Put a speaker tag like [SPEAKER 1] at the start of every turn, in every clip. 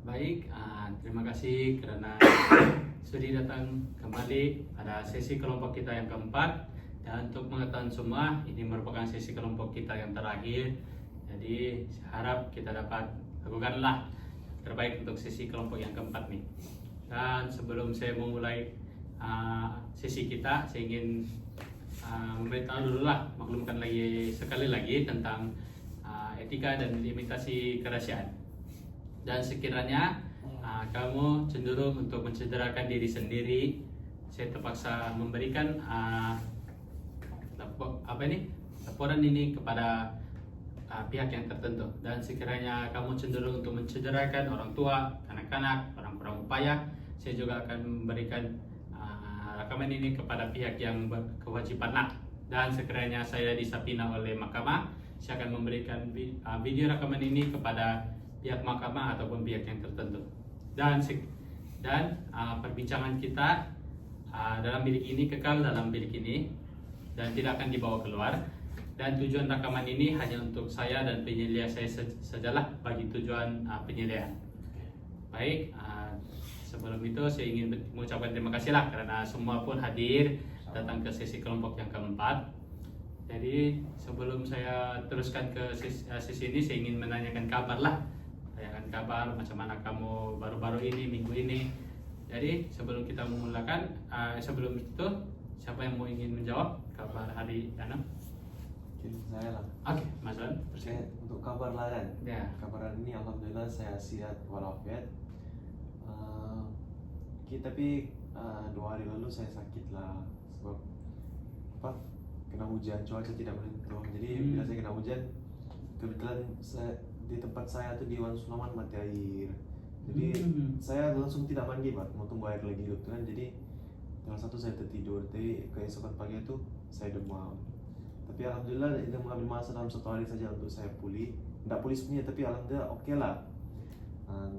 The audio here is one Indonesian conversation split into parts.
[SPEAKER 1] Baik, terima kasih karena sudi datang kembali pada sesi kelompok kita yang keempat. Dan untuk mengetahui semua, ini merupakan sesi kelompok kita yang terakhir. Jadi saya harap kita dapat lakukanlah terbaik untuk sesi kelompok yang keempat nih. Dan sebelum saya memulai sesi kita, saya ingin memberitahu dulu lah, maklumkan lagi sekali lagi tentang etika dan limitasi kerahasiaan. Dan sekiranya kamu cenderung untuk mencederakan diri sendiri, saya terpaksa memberikan laporan ini kepada pihak yang tertentu. Dan sekiranya kamu cenderung untuk mencederakan orang tua, anak-anak, orang kurang upaya, saya juga akan memberikan rekaman ini kepada pihak yang berkewajiban. Dan sekiranya saya disapina oleh mahkamah, saya akan memberikan video rekaman ini kepada pihak mahkamah ataupun pihak yang tertentu. Dan perbincangan kita dalam bilik ini kekal dalam bilik ini dan tidak akan dibawa keluar. Dan tujuan rekaman ini hanya untuk saya dan penyelia saya sajalah bagi tujuan penyeliaan. Baik, sebelum itu saya ingin mengucapkan terima kasih lah karena semua pun hadir datang ke sesi kelompok yang keempat. Jadi sebelum saya teruskan ke sesi ini, saya ingin menanyakan kabar lah. Kabar macam mana kamu baru-baru ini, minggu ini. Jadi sebelum kita memulakan, sebelum itu siapa yang mau ingin menjawab kabar hari ini?
[SPEAKER 2] Saya lah.
[SPEAKER 1] Oke, Mas Wan.
[SPEAKER 2] Untuk kabar lah kan.
[SPEAKER 1] Ya.
[SPEAKER 2] Kabar hari ini alhamdulillah saya sehat walafiat. Tapi 2 hari lalu saya sakit lah sebab kena hujan, cuaca tidak menentu. Jadi bila saya kena hujan, kebetulan di tempat saya tuh di Wan Sunaman mati air. Jadi saya langsung tidak mandi, Pak. Mau tunggu air lagi gitu kan. Jadi tanggal 1 saya tertidur. Tapi keesokan pagi itu saya demam. Tapi alhamdulillah itu mengambil masa dalam 1 hari saja untuk saya pulih. Tidak pulih sebenarnya, tapi alhamdulillah oke lah.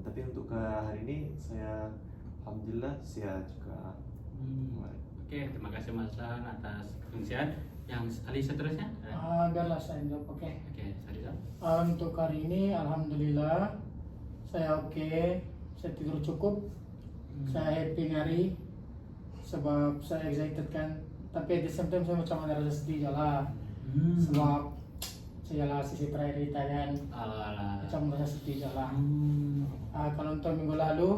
[SPEAKER 2] Tapi untuk ke hari ini saya alhamdulillah sehat juga.
[SPEAKER 1] Oke, terima kasih Mas Wan atas pengisian. Yang kali seterusnya?
[SPEAKER 3] Biarlah saya jawab. Oke,
[SPEAKER 1] Sarizal.
[SPEAKER 3] untuk hari ini alhamdulillah saya oke, saya tidur cukup, saya happy hari sebab saya excited kan. Tapi at the same time saya macam ada rasa sedih lah sebab saya lah sisi terakhir kita kan, macam rasa sedih lah. Kalau untuk minggu lalu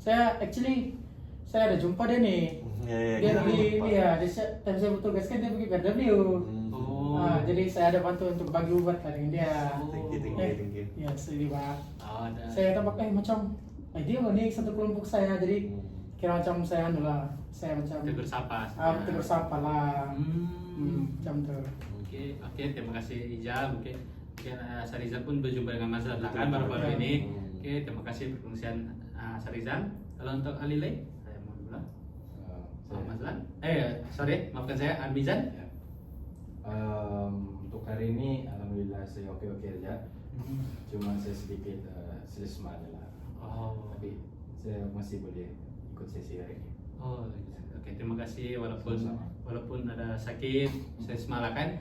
[SPEAKER 3] saya ada jumpa dia nih. Dia time saya bertugas kan dia pergi PRW. Jadi saya ada bantu untuk bagi obat lah dengan dia.
[SPEAKER 2] Thank you.
[SPEAKER 3] Ya, sedih banget. Saya tampak macam dia nih satu kelompok saya, jadi kira macam saya saya macam
[SPEAKER 1] tegur sapa.
[SPEAKER 3] tegur sapa lah. Macam tu.
[SPEAKER 1] Oke, terima kasih Ijal. Mungkin Sarizal pun berjumpa dengan Mas Wan kan baru-baru ini. Oke, terima kasih perkongsian Sarizal. Kalau untuk Alilay, saya mau dulu. Mas Wan. Maafkan saya, Armizan.
[SPEAKER 4] Untuk hari ini alhamdulillah saya oke-oke aja. Cuma saya sedikit selesma aja lah. Tapi saya masih boleh ikut sesi hari ini.
[SPEAKER 1] Oke, terima kasih walaupun ada sakit, saya semalakan.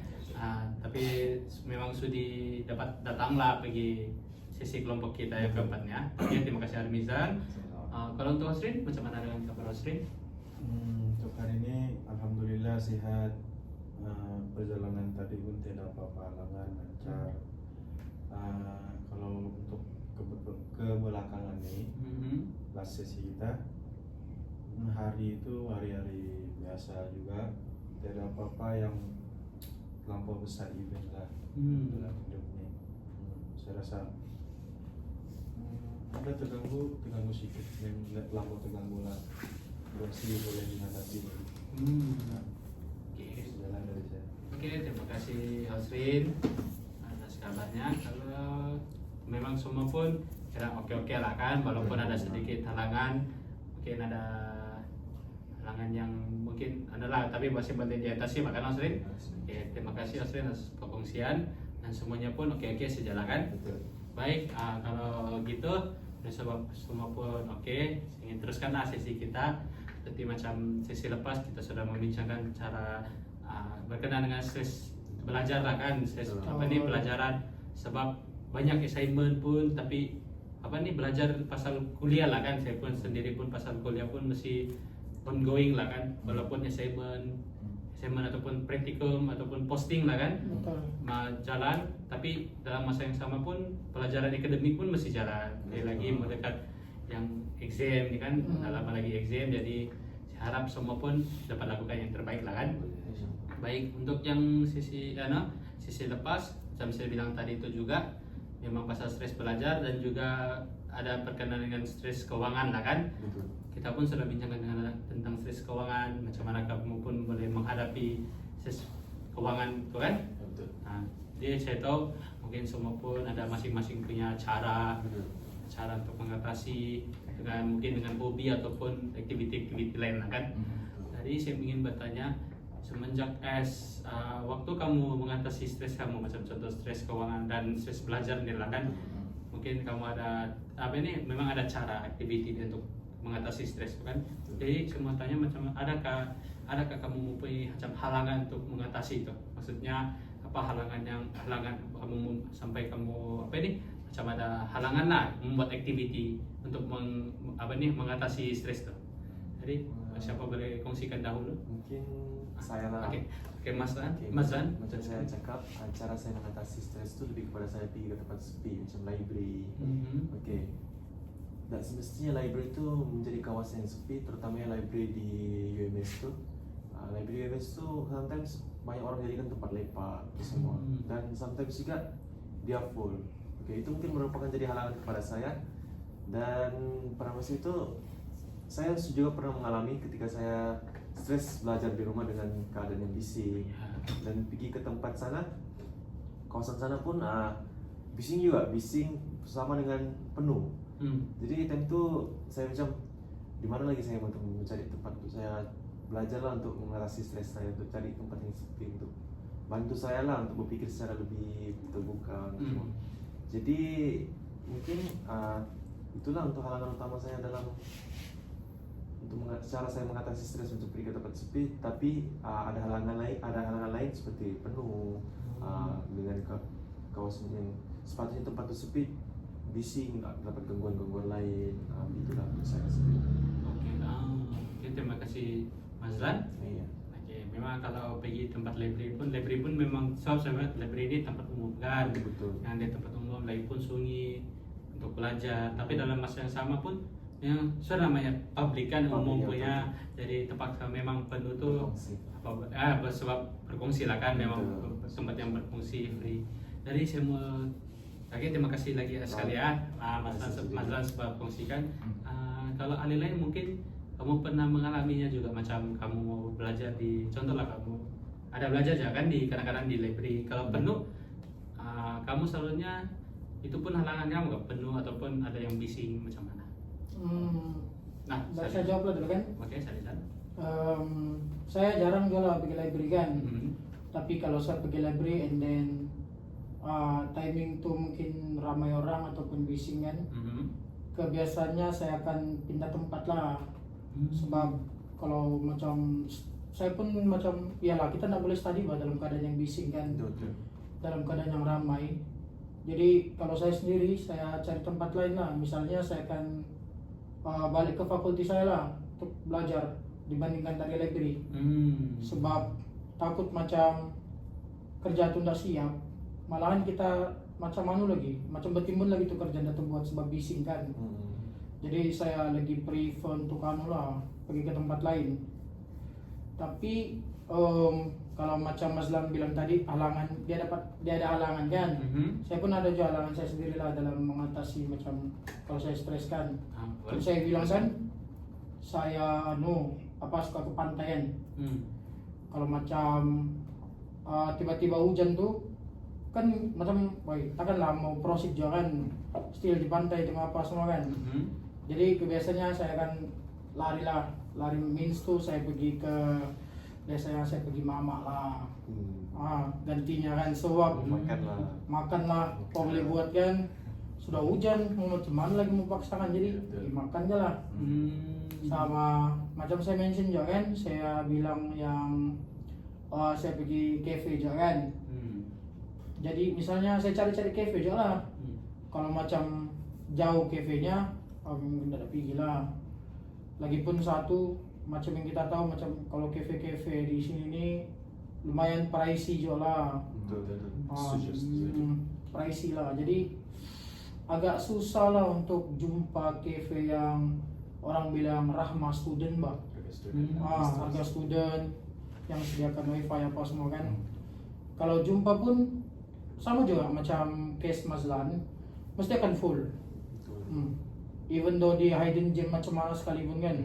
[SPEAKER 1] Tapi memang sudah dapat datanglah pergi sesi kelompok kita yang keempatnya. Oke, terima kasih Armizan. Kalau untuk Osrin, macam mana dengan kabar Osrin?
[SPEAKER 5] Untuk hari ini alhamdulillah sehat. Perjalanan tadi pun tidak apa-apa, halangan lancar. Kalau untuk kebelakangan ini last sesi kita hari itu hari-hari biasa juga, tidak apa-apa yang terlampau besar event lah dalam hidup ini. Saya rasa ada terganggu sedikit, yang terlampau terganggu lah, masih boleh dihadapi. Jalan dari saya.
[SPEAKER 1] Oke, terima kasih Osrin atas kabarnya. Kalau memang semua pun kira oke-oke lah kan, walaupun ada sedikit halangan, mungkin ada halangan yang mungkin adalah, tapi masih boleh diatasi makan Osrin. Oke, terima kasih Osrin atas pengungsian dan semuanya pun oke-oke sejalan kan. Baik, kalau gitu semua pun oke, saya ingin teruskanlah sesi kita. Seperti macam sesi lepas kita sudah membincangkan cara berkenaan dengan stres belajar lah kan, pelajaran, sebab banyak assignment pun tapi apa nih belajar pasal kuliah lah kan, saya pun sendiri pun pasal kuliah pun masih ongoing lah kan, walaupun assignment ataupun practicum ataupun posting lah kan
[SPEAKER 3] Betul.
[SPEAKER 1] jalan, tapi dalam masa yang sama pun pelajaran akademik pun masih jalan. Lagi mau dekat yang exam nih kan, tak lama lagi exam, jadi saya harap semua pun dapat lakukan yang terbaik lah kan. Baik, untuk yang sisi lepas, macam saya bilang tadi itu juga memang pasal stres belajar dan juga ada berkenaan dengan stres keuangan lah kan.
[SPEAKER 2] Betul.
[SPEAKER 1] Kita pun sudah bincangkan tentang stres keuangan, macam mana kamu pun boleh menghadapi stres keuangan itu kan.
[SPEAKER 4] Betul.
[SPEAKER 1] Nah, jadi saya tahu mungkin semua pun ada masing-masing punya cara untuk mengatasi mungkin dengan hobi ataupun aktiviti-aktiviti lain lah kan. Jadi saya ingin bertanya, semenjak waktu kamu mengatasi stres kamu, macam contoh stres keuangan dan stres belajar ini lah kan, mungkin kamu ada memang ada cara aktiviti untuk mengatasi stres kan. Jadi saya mau tanya, macam adakah kamu mempunyai macam halangan untuk mengatasi itu? Maksudnya apa halangan kamu sampai kamu macam ada halangan lah membuat aktiviti untuk mengatasi stres itu. Jadi siapa boleh kongsikan dahulu?
[SPEAKER 2] Mungkin saya lah.
[SPEAKER 1] Oke, Mas Zan.
[SPEAKER 2] Oke,
[SPEAKER 1] Mas Zan.
[SPEAKER 2] Macam saya cakap, cara saya mengatasi stres itu lebih kepada saya pergi ke tempat sepi, macam library. Oke. Dan semestinya library itu menjadi kawasan yang sepi, terutamanya library di UMS itu. Library UMS itu sometimes banyak orang jadikan tempat lepak itu semua, dan sometimes juga dia full. Oke, itu mungkin merupakan jadi halangan kepada saya. Dan pada masa itu saya juga pernah mengalami ketika saya stres belajar di rumah dengan keadaan yang bising, dan pergi ke tempat sana, kawasan sana pun bising juga, bising sama dengan penuh. Jadi tentu saya macam di mana lagi saya untuk mencari tempat untuk saya belajar lah, untuk mengatasi stres saya, untuk cari tempat yang sepi untuk bantu saya lah untuk berpikir secara lebih terbuka. Jadi mungkin itulah untuk halangan utama saya dalam cara saya mengatasi stres untuk pergi ke tempat sepi. Tapi ada halangan lain seperti penuh dengan kawasan yang sepatutnya tempat itu sepi, bising, dapat gangguan lain. Itulah untuk saya sendiri.
[SPEAKER 1] Oke, terima kasih Mas Zan.
[SPEAKER 2] Iya.
[SPEAKER 1] Oke, memang kalau pergi tempat library pun memang sebenarnya library ini tempat umum kan.
[SPEAKER 2] Betul.
[SPEAKER 1] Yang di tempat umum, library pun sunyi untuk belajar. Tapi dalam masa yang sama pun yang namanya publik kan, umum punya, jadi tempat memang penuh tuh sebab berfungsi lah kan, memang tempat yang berfungsi free. Jadi saya mau terima kasih lagi sekali ya Mas Lan sebab kongsikan. Kalau ahli lain mungkin kamu pernah mengalaminya juga, macam kamu mau belajar contoh lah kamu ada belajar ya kan kadang-kadang di library, kalau penuh kamu selalunya itu pun halangan kamu gak penuh ataupun ada yang bising macam mana? Nah,
[SPEAKER 3] saya jawab dulu kan.
[SPEAKER 1] Oke, saya
[SPEAKER 3] saya jarang juga pergi library kan. Tapi kalau saya pergi library and then timing tuh mungkin ramai orang ataupun bising kan, kebiasaannya saya akan pindah tempat lah. Sebab kalau macam saya pun macam iyalah, kita nggak boleh study dalam keadaan yang bising kan, dalam keadaan yang ramai. Jadi kalau saya sendiri, saya cari tempat lain lah. Misalnya saya akan balik ke fakulti saya lah untuk belajar dibandingkan dari library. Sebab takut macam kerja itu tidak siap, malahan kita macam macam bertimbun lagi tuh kerja yang buat sebab bising kan. Jadi saya lagi prefer untuk pergi ke tempat lain. Tapi kalau macam Mas Lam bilang tadi, halangan dia ada halangan kan. Saya pun ada juga halangan saya sendiri lah dalam mengatasi macam kalau saya stres kan. Terus saya bilang kan, saya suka ke pantaian. Kalau macam tiba-tiba hujan tuh kan macam takkanlah mau prosik juga kan, still di pantai itu apa semua kan. Jadi kebiasaannya saya akan lari means tuh saya pergi ke, biasanya saya pergi mama lah. Gantinya kan sebab makan lah boleh buat kan, sudah hujan mau macam mana lagi mau paksakan, jadi makan aja lah. Sama macam saya mention juga kan, saya bilang yang saya pergi cafe juga kan. Jadi misalnya saya cari-cari cafe juga lah. Kalau macam jauh cafe-nya, mungkin tidak pergi lah. Lagipun satu macam yang kita tahu, macam kalau cafe-cafe di sini ini lumayan pricey juga lah.
[SPEAKER 2] Betul.
[SPEAKER 3] Ah, pricey lah, jadi agak susah lah untuk jumpa cafe yang orang bilang rahmah student bah.
[SPEAKER 4] Harga student.
[SPEAKER 3] Harga student yang sediakan wifi apa semua kan. Kalau jumpa pun sama juga macam case Mazlan, mesti akan full. Even though di hidden gem macam mana sekalipun kan,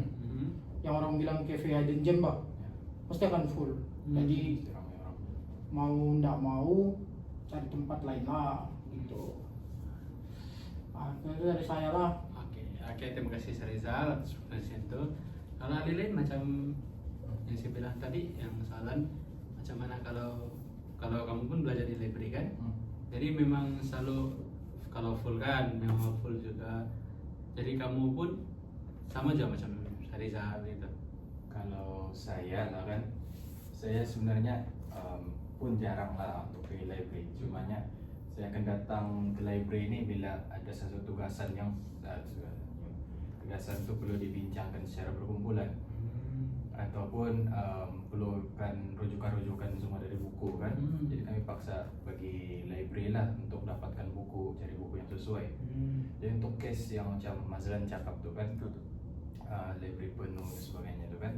[SPEAKER 3] yang orang bilang cafe hidden gem bah, mesti akan full. Jadi
[SPEAKER 4] Ramai-ramai.
[SPEAKER 3] mau ndak mau cari tempat lain lah gitu. Itu dari saya lah.
[SPEAKER 1] Oke, terima kasih Sarizal atas penjelasan itu. Kalau Alilin macam yang saya bilang tadi, yang soalan macam mana kalau kamu pun belajar di library kan? Jadi memang selalu kalau full kan, memang full juga. Jadi kamu pun sama aja macam Sarizal gitu.
[SPEAKER 4] Kalau saya lah kan, saya sebenarnya pun jarang lah untuk ke library. Cumanya saya akan datang ke library ini bila ada satu tugasan yang tugasan itu perlu dibincangkan secara berkumpulan, ataupun perlukan rujukan-rujukan semua dari buku kan. Jadi kami paksa bagi library lah untuk dapatkan buku, cari buku yang sesuai. Jadi untuk case yang macam Mazlan cakap tuh kan, library penuh dan sebagainya tuh kan,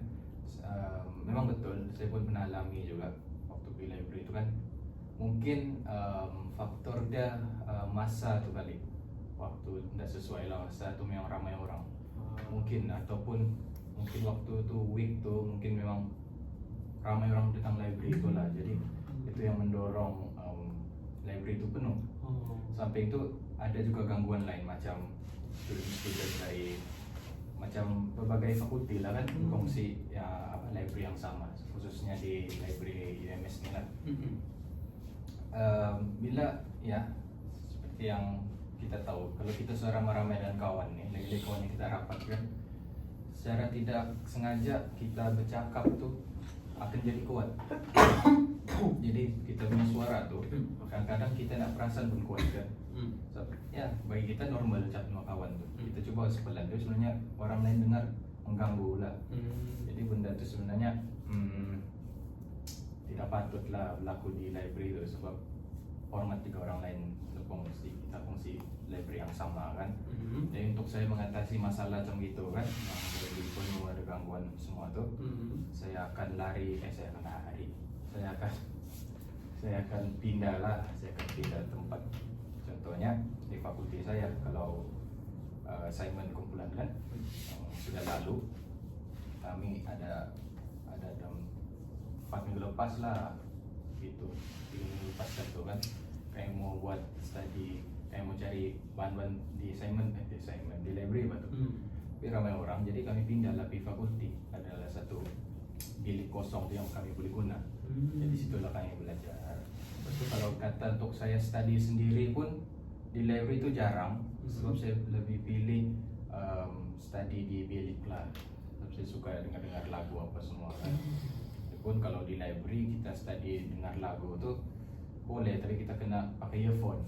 [SPEAKER 4] memang betul, saya pun pernah alami juga waktu di library itu kan. Mungkin faktor dia masa tuh kali, waktu tidak sesuai lah, masa tuh memang ramai orang mungkin, ataupun mungkin waktu itu week tuh mungkin memang ramai orang datang library itu lah. Jadi itu yang mendorong library itu penuh. Samping itu ada juga gangguan lain macam student dari macam berbagai fakulti lah kan, berfungsi ya library yang sama, khususnya di library UMS ni lah. Bila ya seperti yang kita tahu, kalau kita seramai-ramai dan kawan nih, lagi-lagi kawan yang kita rapat kan, secara tidak sengaja kita bercakap tuh akan jadi kuat. Jadi kita punya suara tuh kadang-kadang kita nak perasan pun kuat kan. Ya bagi kita normal cakap sama kawan tuh, kita coba sepelan tuh sebenarnya orang lain dengar mengganggu lah. Jadi benda itu sebenarnya tidak patutlah berlaku di library itu, sebab hormat juga orang lain untuk kita kongsi library yang sama kan. Jadi untuk saya mengatasi masalah macam gitu kan, yang jadi penuh ada gangguan semua tuh, saya akan saya akan pindah lah, saya akan pindah tempat. Contohnya di fakulti saya, kalau assignment kumpulan kan sudah lalu, kami ada dalam 4 minggu lepas lah gitu, 3 minggu lepas itu kan, kayak mau buat study, kayak mau cari bahan-bahan di assignment di library batu. Tapi ramai orang, jadi kami pindah lah di fakulti, adalah satu bilik kosong yang kami boleh guna. Jadi situlah kami belajar. Lepas itu kalau kata untuk saya study sendiri pun di library itu jarang, sebab saya lebih pilih study di bilik lah. Sebab saya suka dengar lagu apa semua kan. Pun kalau di library kita study dengar lagu tuh boleh, tapi kita kena pakai earphone.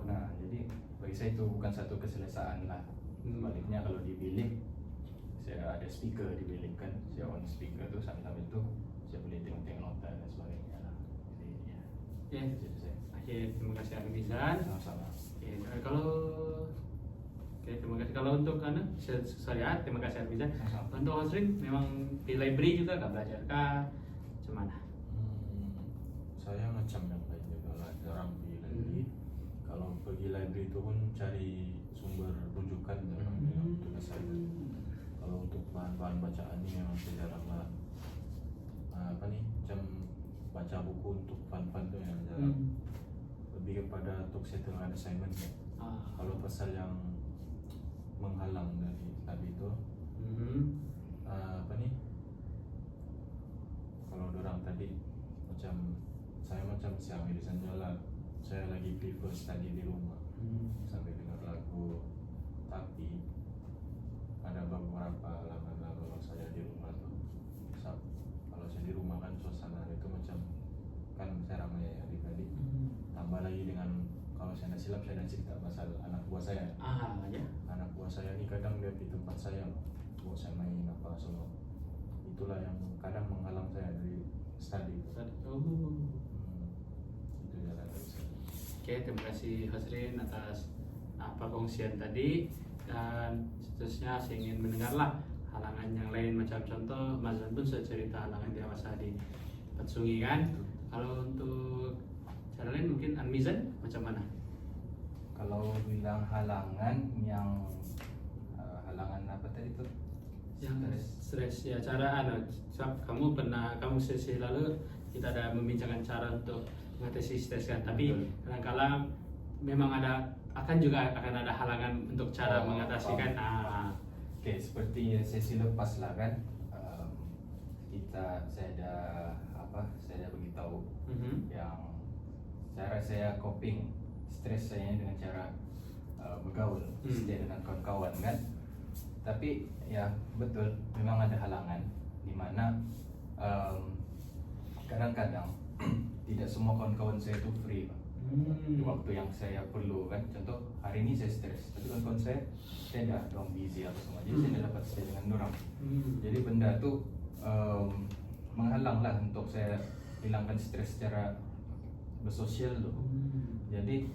[SPEAKER 4] Nah, jadi bagi saya itu bukan satu keselesaan lah. Sebaliknya kalau di bilik, saya ada speaker di bilik kan, saya on speaker tuh sambil itu saya boleh tengok-tengok nota dan sebagainya lah. Jadi ya, itu saya.
[SPEAKER 1] Oke, terima kasih Armizan.
[SPEAKER 4] Sama-sama.
[SPEAKER 1] Terima kasih. Kalau untuk terima kasih Armizan.
[SPEAKER 4] Sama-sama.
[SPEAKER 1] Untuk Hosrin memang di library juga nggak belajar kah? Cuman
[SPEAKER 5] Saya macam yang lain juga lah, jarang di library. Kalau pergi library itu pun cari sumber rujukan dalam tugas saya. Kalau untuk bahan-bahan bacaan ini memang saya jarang lah. Macam baca buku untuk fun-fun tuh yang jarang. Lebih kepada untuk settlement assignment ya. Kalau pasal yang menghalang dari tadi itu, kalau orang tadi macam siang di sana, saya lagi prefer study di rumah sambil dengar lagu. Tapi ada beberapa halangan lah kalau saya di rumah tuh. Kalau saya di rumah kan suasana itu macam kan saya ramai adik-adik, tambah lagi dengan
[SPEAKER 4] kalau saya tidak silap saya ada cerita pasal anak buah saya.
[SPEAKER 1] Ya.
[SPEAKER 4] Anak buah saya ini kadang dia di tempat saya buat saya main apa solo. Itulah yang kadang menghalang saya dari study.
[SPEAKER 1] Oh.
[SPEAKER 4] Itu jalan dari saya.
[SPEAKER 1] Oke, terima kasih Hasrin atas perkongsian tadi, dan seterusnya saya ingin mendengarlah halangan yang lain, macam contoh Mas Zan pun sudah cerita halangan dia masa di Patsungi kan. Kalau untuk cara lain mungkin Anmizan macam mana?
[SPEAKER 4] Kalau bilang halangan yang halangan apa tadi tuh?
[SPEAKER 1] Yang stres ya, cara kamu sesi lalu kita ada membincangkan cara untuk mengatasi stres kan, tapi kadang-kala memang akan ada halangan untuk cara mengatasi kan.
[SPEAKER 4] Oke, seperti sesi lepas lah kan, saya ada beritahu yang cara saya coping stres saya dengan cara bergaul, stay dengan kawan-kawan kan. Tapi ya betul, memang ada halangan di mana kadang-kadang tidak semua kawan-kawan saya itu free, Pak. Waktu yang saya perlu kan, contoh hari ini saya stres, tapi kawan-kawan saya tidak, dong busy apa semua, jadi saya tidak dapat stay dengan orang. Jadi benda tuh menghalang lah untuk saya hilangkan stres secara bersosial tuh. Jadi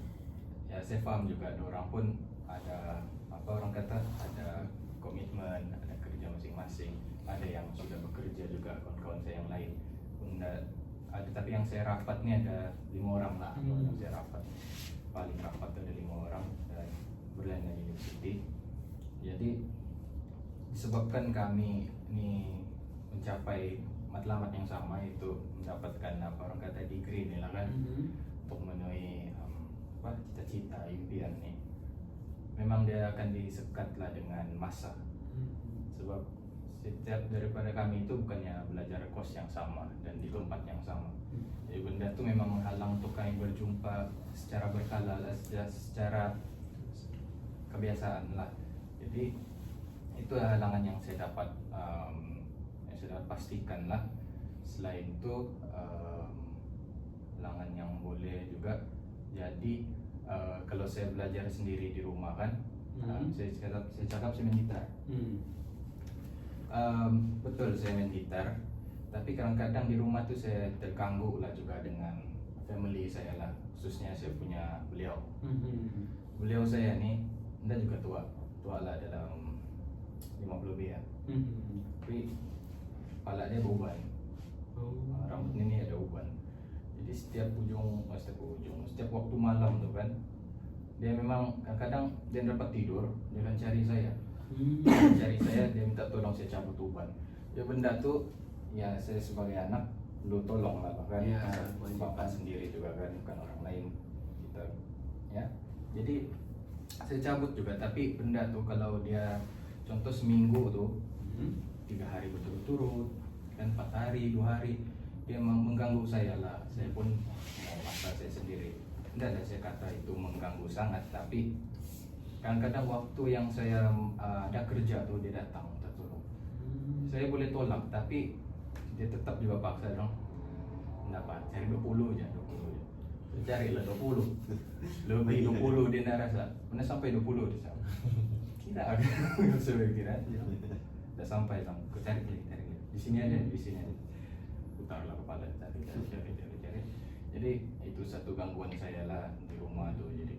[SPEAKER 4] ya saya paham juga, orang pun ada apa orang kata ada komitmen, ada kerja masing-masing, ada yang sudah bekerja juga kawan-kawan saya yang lain. Benda ada, tapi yang saya rapat nih ada 5 orang lah. Yang saya rapat paling rapat ada 5 orang dan Berlanda University. Jadi disebabkan kami ini mencapai matlamat yang sama, itu mendapatkan apa orang kata degree nih lah kan, untuk memenuhi cita-cita impian nih. Memang dia akan disekat lah dengan masa, sebab setiap daripada kami itu bukannya belajar kos yang sama dan di tempat yang sama. Jadi benda itu memang menghalang untuk kami berjumpa secara berkala lah, secara kebiasaan lah. Jadi itu halangan yang saya dapat pastikan lah. Selain itu halangan yang boleh juga jadi kalau saya belajar sendiri di rumah kan, saya cakap saya main gitar. Betul saya main gitar, tapi kadang-kadang di rumah tuh saya terganggu lah juga dengan family saya lah, khususnya saya punya beliau. Beliau saya nih, anda juga tua lah dalam 50 lebih ya. Tapi kepala dia beruban, rambutnya ini ada uban. Jadi setiap waktu malam tuh kan, dia memang kadang-kadang dia dapat tidur, dia akan cari saya. Dia minta tolong saya cabut uban. Ya benda tuh ya saya sebagai anak perlu tolong lah, bahkan bapak sendiri juga kan, bukan orang lain kita ya. Jadi saya cabut juga, tapi benda tuh kalau dia contoh seminggu tuh 3 hari berturut-turut kan, 4 hari 2 hari dia mengganggu saya lah. Saya pun mau masa saya sendiri, tidak ada saya kata itu mengganggu sangat, tapi kadang-kadang waktu yang saya ada kerja tuh dia datang minta tolong. Saya boleh tolak, tapi dia tetap juga paksa dong. Kenapa? Cari 20 aja. Carilah 20. Lebih 20 dia nak rasa. Mana sampai 20 dia sama. Kira sudah kira. Dah sampai sama. Kau cari. Di sini aja. Putarlah kepala cari. Jadi itu satu gangguan saya lah di rumah tuh. Jadi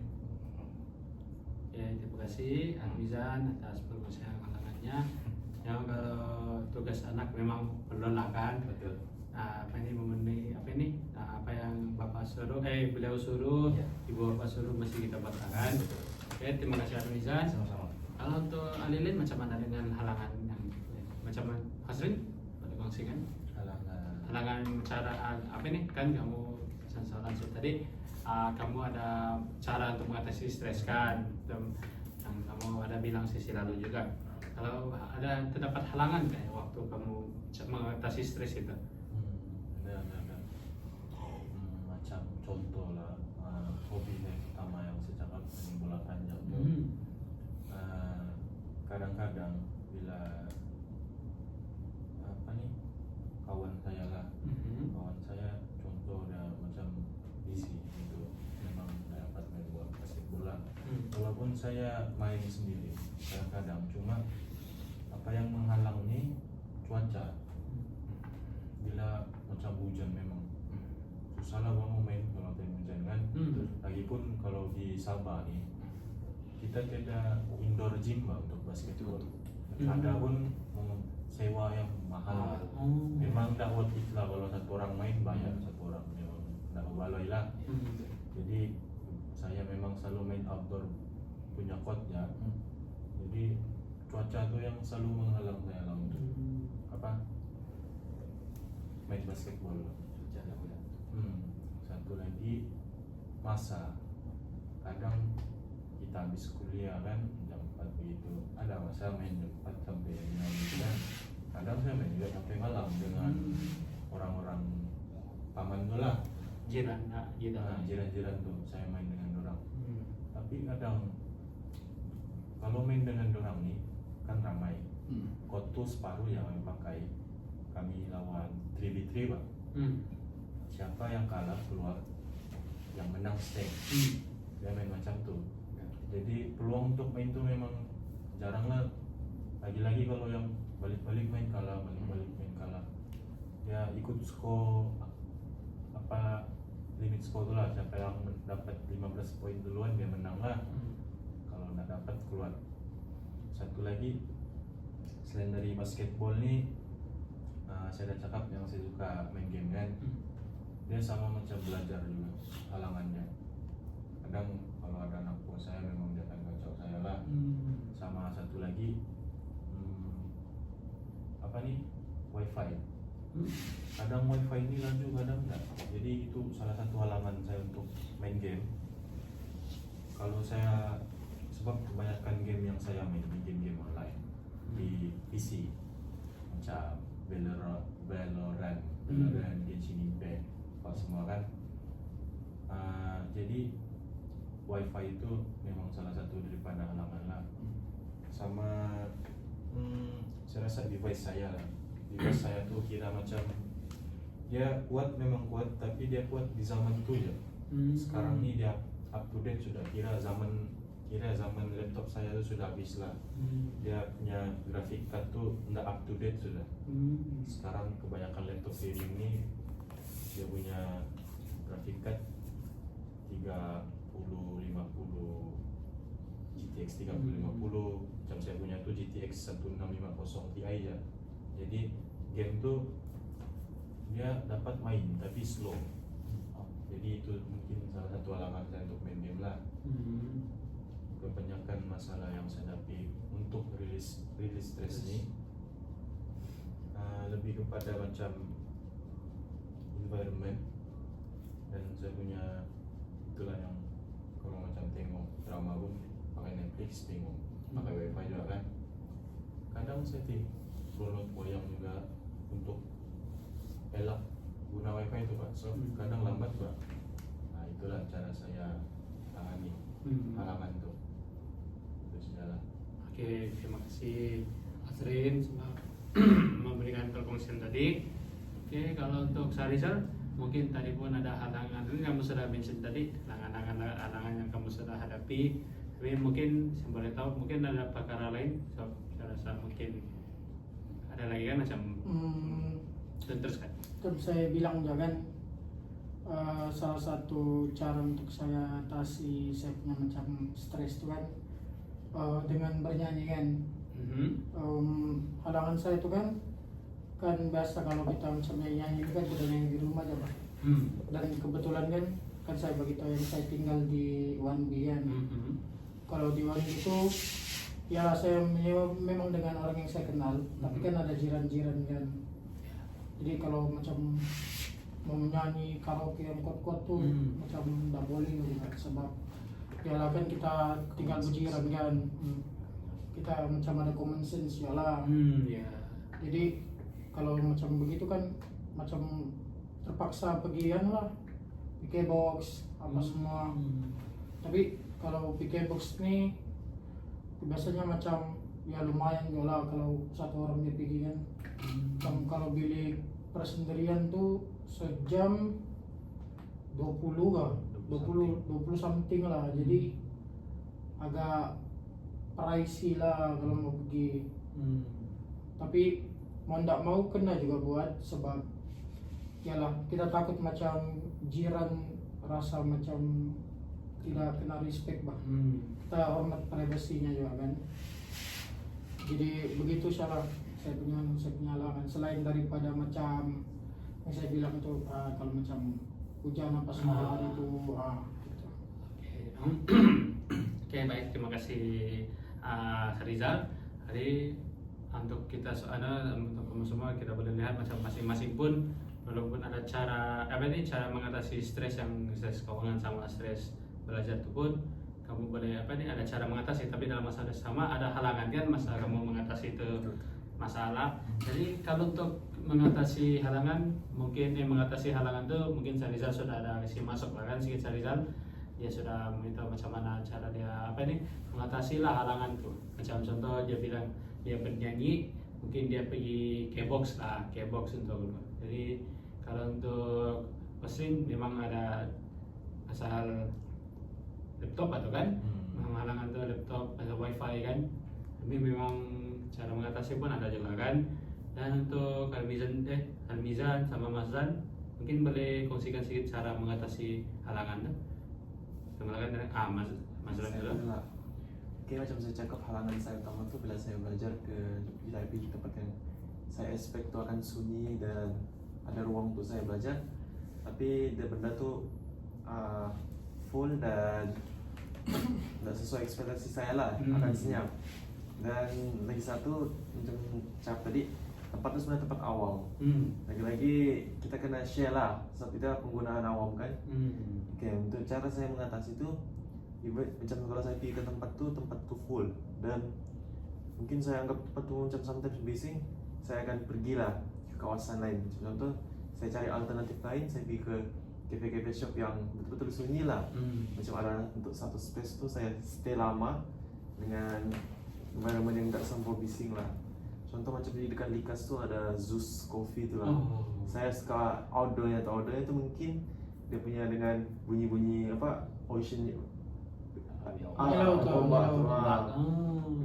[SPEAKER 1] ya, terima kasih Anmizan atas perkongsian halangannya. Yang kalau tugas anak memang perlu lah kan.
[SPEAKER 4] betul.
[SPEAKER 1] Memenuhi apa yang bapak suruh, beliau suruh,
[SPEAKER 4] Ya.
[SPEAKER 1] ibu bapak suruh mesti kita batalkan. Oke, terima kasih Anmizan.
[SPEAKER 4] Sama-sama.
[SPEAKER 1] Kalau untuk Alilin macam mana dengan halangan yang macam mana? Hasrin, pada kongsikan halangan cara kan kamu soalan tadi, kamu ada cara untuk mengatasi stres kan, yang kamu ada bilang sesi lalu juga. Kalau ada terdapat halangan kayak waktu kamu mengatasi stres itu?
[SPEAKER 5] Ada. Macam contoh lah, hobi yang pertama yang saya cakap bola panjang tuh. Kadang-kadang bila kawan saya lah, kawan saya contoh dia macam busy gitu, memang dapat main bola
[SPEAKER 4] basketball lah. Walaupun saya main sendiri kadang-kadang, cuma apa yang menghalang nih cuaca. Bila macam hujan memang susah lah bang mau main kalau time hujan kan. Lagipun kalau di Sabah nih kita ada indoor gym bang untuk basketball. Ada pun sewa yang mahal. Memang tidak worth it lah kalau satu orang main bayar satu orang, memang tidak berbaloi lah. Jadi saya memang selalu main outdoor punya court ya. Jadi cuaca tuh yang selalu menghalang saya lah untuk apa main basketball. Satu lagi masa, kadang kita habis kuliah kan jam 4 begitu, ada masa main jam 4 sampai 5 gitu kan. Kadang saya main juga sampai malam dengan orang-orang paman tuh lah,
[SPEAKER 1] Jiran gitu.
[SPEAKER 4] jiran-jiran tuh saya main dengan orang. Tapi kadang kalau main dengan orang nih kan ramai. Court tuh separuh yang kami pakai, kami lawan 3v3 bang. Siapa yang kalah keluar, yang menang stay. Dia main macam tuh. Jadi peluang untuk main tuh memang jarang lah. Lagi-lagi kalau yang balik-balik main kalah, balik-balik main kalah. Ya ikut skor apa limit skor tuh lah. Siapa yang dapat 15 poin duluan dia menang lah. Kalau nggak dapat keluar. Satu lagi selain dari basketball nih, saya udah cakap yang saya suka main game kan. Dia sama macam belajar juga halangannya. Kadang kalau ada anak buah saya memang dia akan kacau saya lah. Sama satu lagi apa nih, wifi. Kadang wifi ini laju, kadang enggak. Jadi itu salah satu halangan saya untuk main game. Kalau saya, sebab kebanyakan game yang saya main di game-game online di PC macam Valorant, Genshin Impact, apa semua kan. Jadi wifi itu memang salah satu daripada halangan lah. Sama saya rasa device saya lah. Device saya tuh kira macam dia kuat, memang kuat, tapi dia kuat di zaman itu aja. Sekarang ini dia up to date sudah, kira zaman laptop saya tuh sudah habis lah. Dia punya graphic card tuh nggak up to date sudah. Sekarang kebanyakan laptop gaming ini dia punya graphic card 3050 GTX 3050, macam saya punya tuh GTX 1650 Ti ya. Jadi game tuh dia dapat main tapi slow. Jadi itu mungkin salah satu halangan saya untuk main game lah. Kebanyakan masalah yang saya hadapi untuk rilis stress ini lebih kepada macam environment, dan saya punya itulah yang kalau macam tengok drama pun pakai Netflix, tengok pakai wifi juga kan. Kadang saya download wayang juga untuk elak guna wifi itu pak, so kadang lambat pak. Nah itulah cara saya tangani halangan itu. Itu sudah lah.
[SPEAKER 1] Oke, terima kasih Azrin sudah memberikan perkongsian tadi. Oke, kalau untuk Sarizal mungkin tadi pun ada halangan, ini kamu sudah mention tadi halangan yang kamu sudah hadapi. Tapi mungkin saya boleh tahu mungkin ada perkara lain, so, saya rasa mungkin ada lagi kan macam terus kan.
[SPEAKER 3] Terus saya bilang juga kan salah satu cara untuk saya atasi saya punya macam stres itu kan dengan bernyanyi kan. Halangan saya itu kan biasa kalau kita macam nyanyi itu kan sudah nyanyi di rumah aja pak. Dan kebetulan kan saya begitu yang saya tinggal di 1B kan. Kalau di 1B itu ya saya memang dengan orang yang saya kenal, tapi kan ada jiran-jiran kan. Jadi kalau macam mau nyanyi karaoke yang kuat-kuat tuh macam tidak boleh juga, sebab ya lah kan kita tinggal berjiran kan. Kita macam ada common sense ya lah. Jadi kalau macam begitu kan macam terpaksa pergian lah PK box apa semua. Tapi kalau PK box ini biasanya macam ya lumayan juga lah kalau satu orang dia pergi kan. Kalau bilik persendirian tuh sejam 20 something lah. Jadi agak pricey lah kalau mau pergi.
[SPEAKER 1] Hmm.
[SPEAKER 3] Tapi mau ndak mau kena juga buat, sebab yalah kita takut macam jiran rasa macam tidak kena respect bah. Kita hormat privasinya juga kan. Jadi begitu saya punya halangan, selain daripada macam yang saya bilang itu kalau macam hujan apa semua hari itu gitu.
[SPEAKER 1] Oke, baik, terima kasih Rizal. Hari untuk kita untuk kamu semua kita boleh lihat macam masing-masing pun walaupun ada cara cara mengatasi stres, yang stres keuangan sama stres belajar itu pun kamu boleh ada cara mengatasi, tapi dalam masalah sama ada halangan kan, masalah kamu mengatasi itu masalah. Jadi kalau untuk mengatasi halangan itu mungkin Sarizal sudah ada kasih masuk lah kan, sedikit Sarizal dia sudah minta macam mana cara dia mengatasi lah halangan tuh. Macam contoh dia bilang dia penyanyi, mungkin dia pergi K-box untuk. Jadi kalau untuk posting memang ada asal laptop atau kan, halangan tuh laptop atau wifi kan, tapi memang cara mengatasi pun ada juga kan. Dan untuk Almizan sama Mazlan mungkin boleh kongsikan sedikit cara mengatasi halangan tuh. Mazlan dulu.
[SPEAKER 2] Oke, macam saya cakap, halangan saya utama tuh bila saya belajar ke library, tempat yang saya expect tuh akan sunyi dan ada ruang untuk saya belajar, tapi dia benda tuh full dan tidak sesuai ekspektasi saya lah, akan senyap. Dan lagi satu, macam cakap tadi, tempat itu sebenarnya tempat awam. Lagi-lagi kita kena share lah, sebab kita penggunaan awam kan. Oke, untuk cara saya mengatasi itu, macam kalau saya pergi ke tempat tuh full, dan mungkin saya anggap tempat tuh macam sometimes bising, saya akan pergilah ke kawasan lain. Contoh, saya cari alternatif lain, saya pergi ke cafe shop yang betul-betul sunyi lah. Macam ada untuk satu space tuh saya stay lama dengan environment yang tak sampai bising lah. Contoh macam di dekat Likas tuh ada Zeus Coffee tu lah. Saya suka outdoornya itu mungkin dia punya dengan bunyi-bunyi ocean ombak tu lah.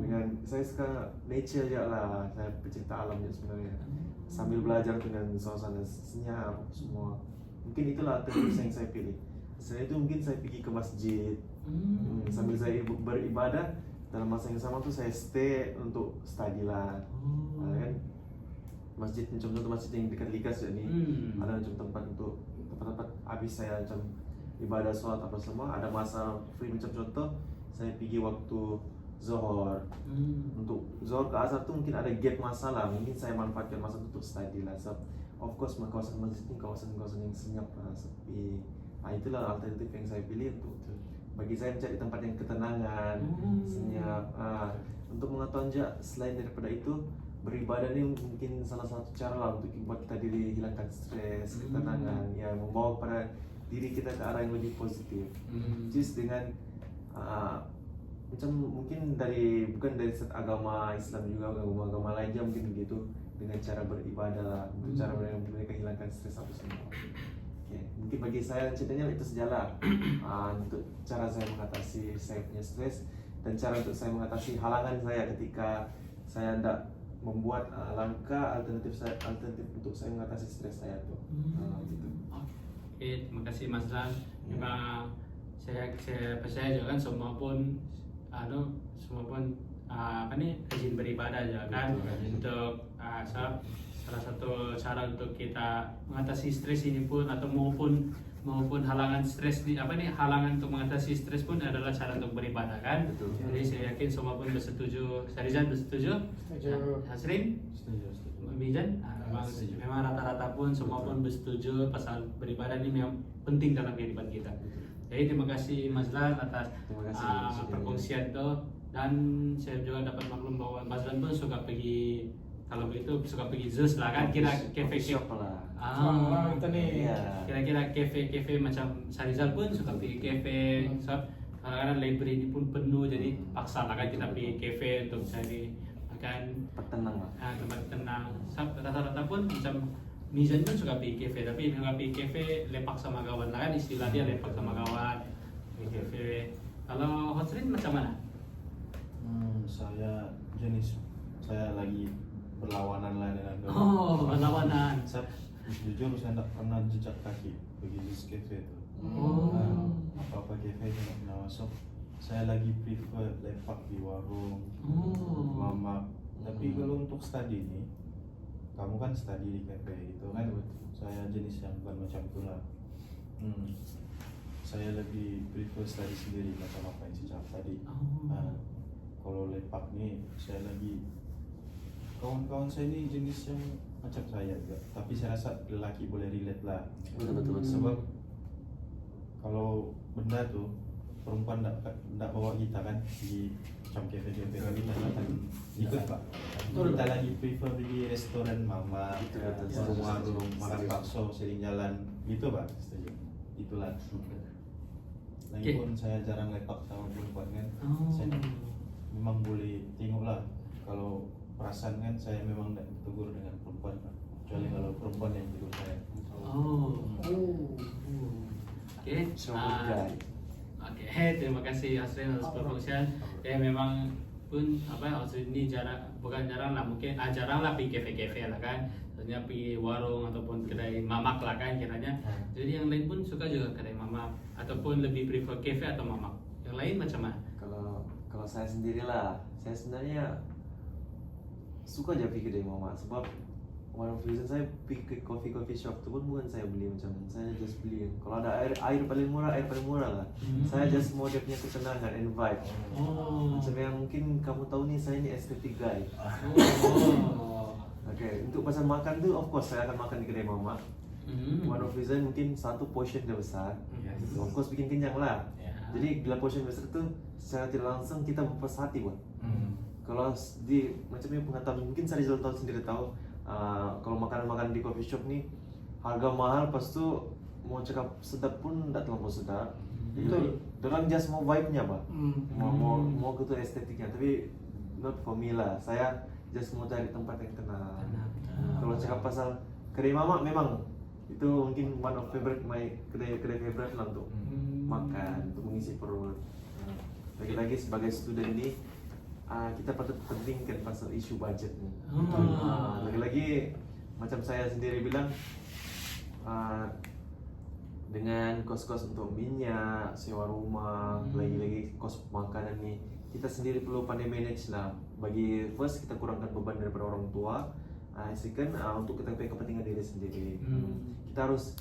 [SPEAKER 2] Dengan saya suka nature je lah, saya pecinta alam je sebenarnya. Sambil belajar dengan suasana senyap semua. Mungkin itulah alternatif yang saya pilih. Selain itu mungkin saya pergi ke masjid, sambil saya beribadah. Dalam masa yang sama tuh saya stay untuk study lah. Kan masjid macam contoh masjid yang dekat Likas ni, ada macam tempat habis saya macam ibadah sholat apa semua, ada masa free macam contoh saya pergi waktu Zohor. Untuk Zohor ke Asar tuh mungkin ada gap masa lah, mungkin saya manfaatkan masa itu untuk study lah. So, of course kawasan masjid ini kawasan yang senyap lah, sepi. Itulah alternatif yang saya pilih untuk bagi saya mencari tempat yang ketenangan, senyap. Untuk mengetahui selain daripada itu, beribadah ini mungkin salah satu cara lah untuk buat kita diri hilangkan stres, ketenangan, yang membawa pada diri kita ke arah yang lebih positif. Just dengan macam mungkin bukan dari set agama Islam juga, agama lain juga mungkin begitu, dengan cara beribadah, untuk cara mereka hilangkan stres apa semua. Mungkin bagi saya ceritanya itu sejalan untuk cara saya mengatasi saya punya stres, dan cara untuk saya mengatasi halangan saya ketika saya hendak membuat langkah alternatif untuk saya mengatasi stres saya tuh. Gitu.
[SPEAKER 1] Oke, terima kasih Mas Lan. Memang saya percaya juga kan semua pun rajin beribadah juga kan. Untuk salah satu cara untuk kita mengatasi stres ini pun atau maupun halangan stres halangan untuk mengatasi stres pun adalah cara untuk beribadah kan.
[SPEAKER 2] Betul.
[SPEAKER 1] Jadi saya yakin semua pun bersetuju. Sarizan bersetuju? Hasrin?
[SPEAKER 4] Setuju.
[SPEAKER 1] Mijan? Memang rata-rata pun semua pun bersetuju pasal beribadah ini memang penting dalam kehidupan kita. Jadi terima kasih Mas Lan atas perkongsian itu, dan saya juga dapat maklum bahwa Mas Lan pun suka pergi, kalau begitu suka pergi Zeus lah kan, kira cafe
[SPEAKER 2] shop lah.
[SPEAKER 1] Kira-kira cafe macam Sarizal pun suka pergi cafe shop. Kadang-kadang library ini pun penuh, jadi paksa lah kan kita pergi cafe untuk cari makan
[SPEAKER 2] Tenang lah.
[SPEAKER 1] tempat tenang. Rata-rata pun macam Mizan pun suka pergi cafe, tapi nggak pergi cafe lepak sama kawan lah kan, istilah dia lepak sama kawan di cafe. Kalau Hotrin macam mana?
[SPEAKER 5] Saya saya lagi berlawanan lah dengan
[SPEAKER 1] Oh, berlawanan.
[SPEAKER 5] Saya jujur saya tidak pernah jejak kaki pergi di cafe itu.
[SPEAKER 1] Oh.
[SPEAKER 5] Apa-apa cafe itu tidak pernah masuk. Saya lagi prefer lepak di warung,
[SPEAKER 1] Oh.
[SPEAKER 5] mamak. Tapi kalau untuk study ini, kamu kan study di cafe itu kan. Saya jenis yang bukan macam itu lah. Saya lebih prefer study sendiri macam apa yang saya cakap tadi.
[SPEAKER 1] Oh.
[SPEAKER 5] Kalau lepak nih, saya lagi kawan-kawan saya ini jenis yang macam saya juga. Tapi saya rasa lelaki boleh relate lah.
[SPEAKER 2] Betul.
[SPEAKER 5] Sebab kalau benda tuh perempuan tidak bawa kita kan di macam cafe-cafe kan kita akan ikut pak. Kita lagi prefer di restoran mama, warung-warung, makan bakso sering jalan gitu pak. Itulah. Lagipun saya jarang lepak sama perempuan kan. Saya memang boleh tengok lah kalau perasaan kan saya memang tidak tegur dengan perempuan pak. Kecuali kalau perempuan yang tegur saya.
[SPEAKER 1] Oke.
[SPEAKER 2] So good guy.
[SPEAKER 1] Oke, terima kasih Asrin atas perkongsian. Memang pun Asrin ini bukan jarang lah, mungkin jarang lah pergi kafe-kafe lah kan. Maksudnya pergi warung ataupun kedai mamak lah kan kiranya. Jadi yang lain pun suka juga kedai mamak ataupun lebih prefer kafe atau mamak. Yang lain macam mana?
[SPEAKER 2] Kalau saya sendiri lah, saya sebenarnya suka aja pergi kedai mamak sebab one of the reason saya pergi ke coffee shop tu pun bukan saya beli macam saya just beli kalau ada air paling murah lah. Saya just mau dia punya ketenangan and vibe. Macam yang mungkin kamu tahu nih, saya ini aesthetic guy. Okay, untuk pasal makan tu of course saya akan makan di kedai mamak. One of the reason mungkin satu portion dia besar. Of course bikin kenyang lah. Jadi bila portion besar tu secara tidak langsung kita berpuas hati buat. Kalau di macam yang pengetahuan mungkin saya juga tahu sendiri tahu. Kalau makanan-makanan di coffee shop nih harga mahal, pas tu mau cakap sedap pun tidak terlalu sedap. Jadi orang just mau vibe-nya pak, mau gitu estetiknya, tapi not for me lah. Saya just mau cari tempat yang tenang. Kalau cakap pasal kedai mamak memang itu mungkin one of favorite kedai favorite lah untuk makan, untuk mengisi perut. Lagi-lagi sebagai student ini kita patut pentingkan pasal isu budget nih. Lagi-lagi macam saya sendiri bilang dengan kos-kos untuk minyak, sewa rumah, lagi-lagi kos makanan nih, kita sendiri perlu pandai manage lah. Bagi first kita kurangkan beban daripada orang tua, second untuk kita punya kepentingan diri sendiri. Kita harus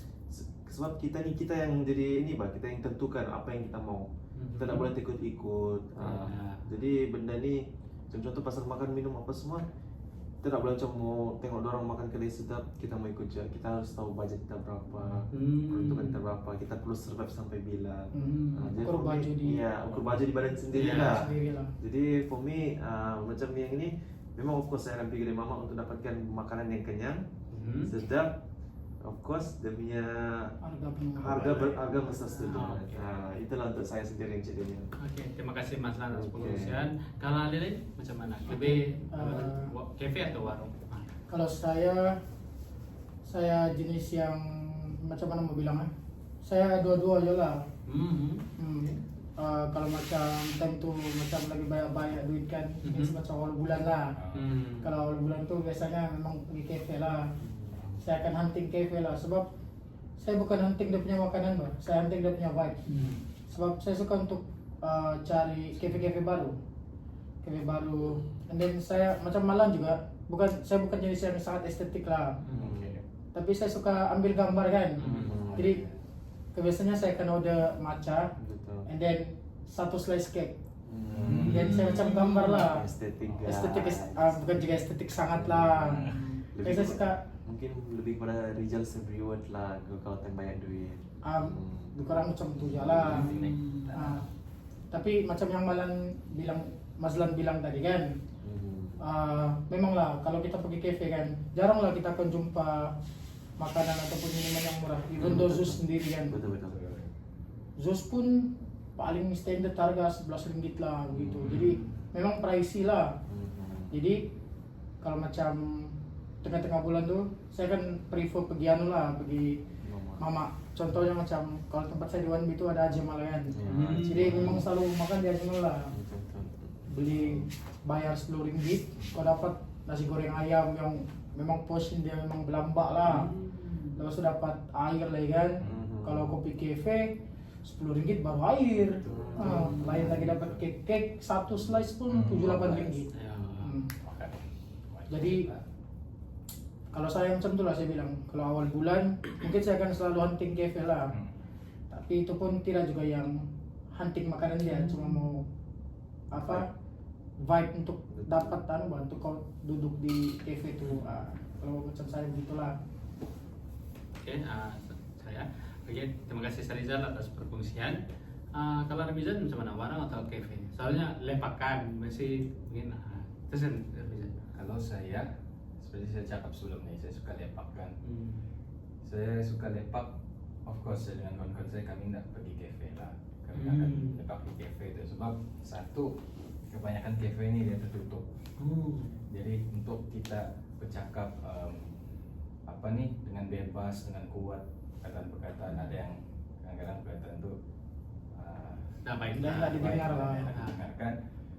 [SPEAKER 2] sebab kita yang jadi ini kita yang tentukan apa yang kita mau. Kita tidak boleh ikut-ikut. Jadi benda ni contoh pasal makan minum apa semua, kita tak boleh macam mau tengok orang makan kedai sedap kita mau ikut je. Kita harus tahu budget kita berapa, peruntukan kita berapa, kita perlu survive sampai bila.
[SPEAKER 3] Ukur baju di
[SPEAKER 2] badan sendiri lah. Jadi for me macam yang ini memang of course saya akan pergi kedai mamak untuk dapatkan makanan yang kenyang, sedap. Of course dia punya harga besar setuju. Itulah untuk saya sendiri yang jadinya.
[SPEAKER 1] Oke, terima kasih Mas Lan atas pengurusan. Kalau Lilin macam mana? Lebih kafe atau warung?
[SPEAKER 3] Kalau saya jenis yang macam mana mau bilang saya dua-dua aja lah. Kalau macam time tu macam lagi banyak duit kan, macam awal bulan lah. Kalau awal bulan tu biasanya memang pergi kafe lah. Saya akan hunting cafe lah, sebab saya bukan hunting dia punya makanan saya hunting dia punya vibe. Sebab saya suka untuk cari cafe-cafe baru, and then saya macam malam juga, saya bukan jenis yang sangat estetik lah, tapi saya suka ambil gambar kan. Jadi kebiasaannya saya akan order matcha, and then satu slice cake. Dan saya macam gambar lah, estetik bukan juga estetik sangat lah. Saya suka
[SPEAKER 2] mungkin lebih kepada Rizal Reward lah kalau tem banyak duit.
[SPEAKER 3] Kurang macam tu je lah. Tapi macam yang Mazlan bilang tadi kan, memanglah kalau kita pergi cafe kan, jarang lah kita akan jumpa makanan ataupun minuman yang murah. Even though Zeus sendiri kan, Zeus pun paling standar harga 11 ringgit lah gitu. Jadi memang pricey lah. Jadi kalau macam tengah-tengah bulan tuh saya kan prefer pergi pergi mama. Contohnya macam kalau tempat saya di Wanbi itu ada Ajmal kan. Jadi memang selalu makan di Ajmal lah. beli bayar 10 ringgit, kau dapat nasi goreng ayam yang memang portion dia memang berlambak lah. Lepas itu dapat air lah kan. Kalau kopi cafe 10 ringgit baru air. Lain lagi dapat cake satu slice pun 7-8 ringgit.
[SPEAKER 1] Ya.
[SPEAKER 3] Jadi kalau saya macam itulah saya bilang, kalau awal bulan mungkin saya akan selalu hunting cafe lah. Tapi itu pun tidak juga yang hunting makanan dia, cuma mau apa vibe untuk dapat untuk kau duduk di cafe itu. Kalau macam saya begitulah.
[SPEAKER 1] Oke, saya. Oke, terima kasih Sarizal atas perkongsian. Kalau Ramizan macam mana, warung atau cafe? Soalnya lepakan masih mungkin terus kan Ramizan.
[SPEAKER 4] Kalau saya, seperti saya cakap sebelumnya, saya suka lepak kan. Saya suka lepak, of course dengan kawan-kawan saya kami tidak pergi cafe lah. Kami akan lepak di cafe itu sebab satu, kebanyakan cafe ini dia tertutup. Jadi untuk kita bercakap dengan bebas, dengan kuat perkataan-perkataan, ada yang kadang-kadang perkataan itu
[SPEAKER 1] Nah, baik.
[SPEAKER 3] Nggak didengar lah.
[SPEAKER 4] dengarkan.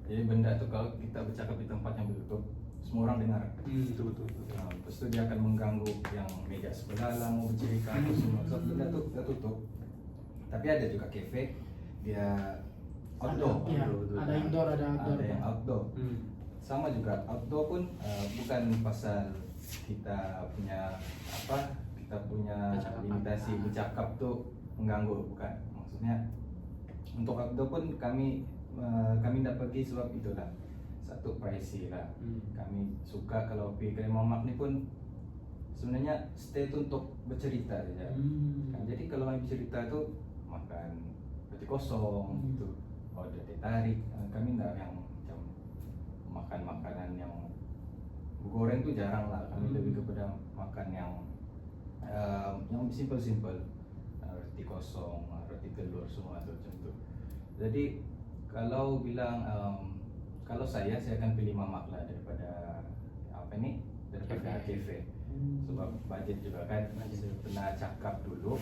[SPEAKER 4] Jadi benda tuh kalau kita bercakap di tempat yang tertutup, semua orang dengar.
[SPEAKER 2] Betul.
[SPEAKER 4] Terus itu dia akan mengganggu yang meja sebelah lah, mau bercerita atau semua. So, benda tuh tertutup. Tapi ada juga cafe, dia outdoor.
[SPEAKER 3] Ada indoor, ada outdoor.
[SPEAKER 4] Ada yang outdoor. Sama juga outdoor pun bukan pasal kita punya
[SPEAKER 1] Percakapan.
[SPEAKER 4] limitasi bercakap tuh mengganggu, bukan. Maksudnya untuk outdoor pun kami tidak pergi sebab itulah satu privacy lah. Kami suka kalau pergi kedai mamak ni pun sebenarnya stay tu untuk bercerita saja. Jadi kalau kami bercerita tu makan roti kosong gitu, order teh tarik. Kami tidak yang macam makan makanan yang goreng tu jarang lah. Kami lebih kepada makan yang simple, roti kosong, roti telur semua tu macam tu. Jadi kalau bilang kalau saya akan pilih mamak lah daripada daripada cafe. Sebab budget juga kan. Saya pernah cakap dulu,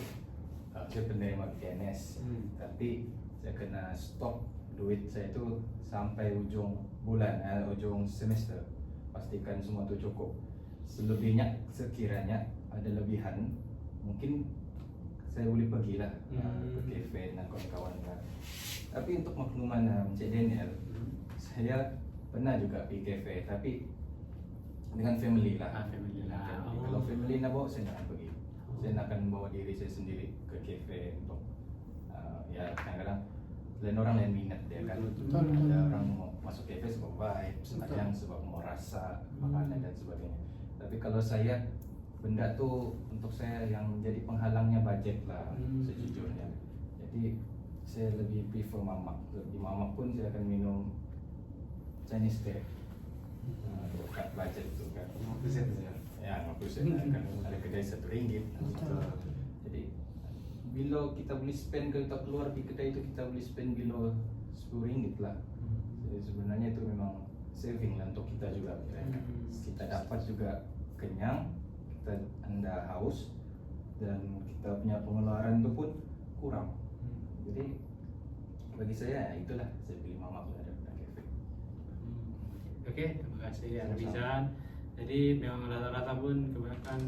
[SPEAKER 4] saya penerima PNS, tapi saya kena stop duit saya tu sampai ujung bulan, ujung semester. Pastikan semua tu cukup. Selebihnya sekiranya ada lebihan, mungkin saya boleh pergilah ke cafe dengan kawan-kawan kan. Tapi untuk makluman Encik Daniel, saya pernah juga pergi cafe, tapi dengan family lah.
[SPEAKER 1] Family lah.
[SPEAKER 4] Kalau family nak bawa, saya nak pergi. Saya nak akan bawa diri saya sendiri ke cafe untuk ya kadang-kadang lain orang lain minat dia kan. Ada orang mau masuk cafe sebab vibe, ada yang sebab mau rasa makanan dan sebagainya. Tapi kalau saya, benda tu untuk saya yang jadi penghalangnya budget lah sejujurnya. Jadi saya lebih prefer mamak. Di mamak pun saya akan minum Chinese teh. Kat budget tu kan.
[SPEAKER 2] 50% saja.
[SPEAKER 4] Ya, 50% kan ada kedai RM1. Jadi bila kita boleh spend, kalau kita keluar di kedai itu kita boleh spend below RM10 lah. Jadi sebenarnya itu memang saving lah untuk kita juga. Kita dapat juga kenyang, kita anda haus, dan kita punya pengeluaran itu pun kurang. Jadi bagi saya itulah, saya pilih mamak lah daripada cafe.
[SPEAKER 1] Oke, terima kasih Ramizan. Jadi memang rata-rata pun kebanyakan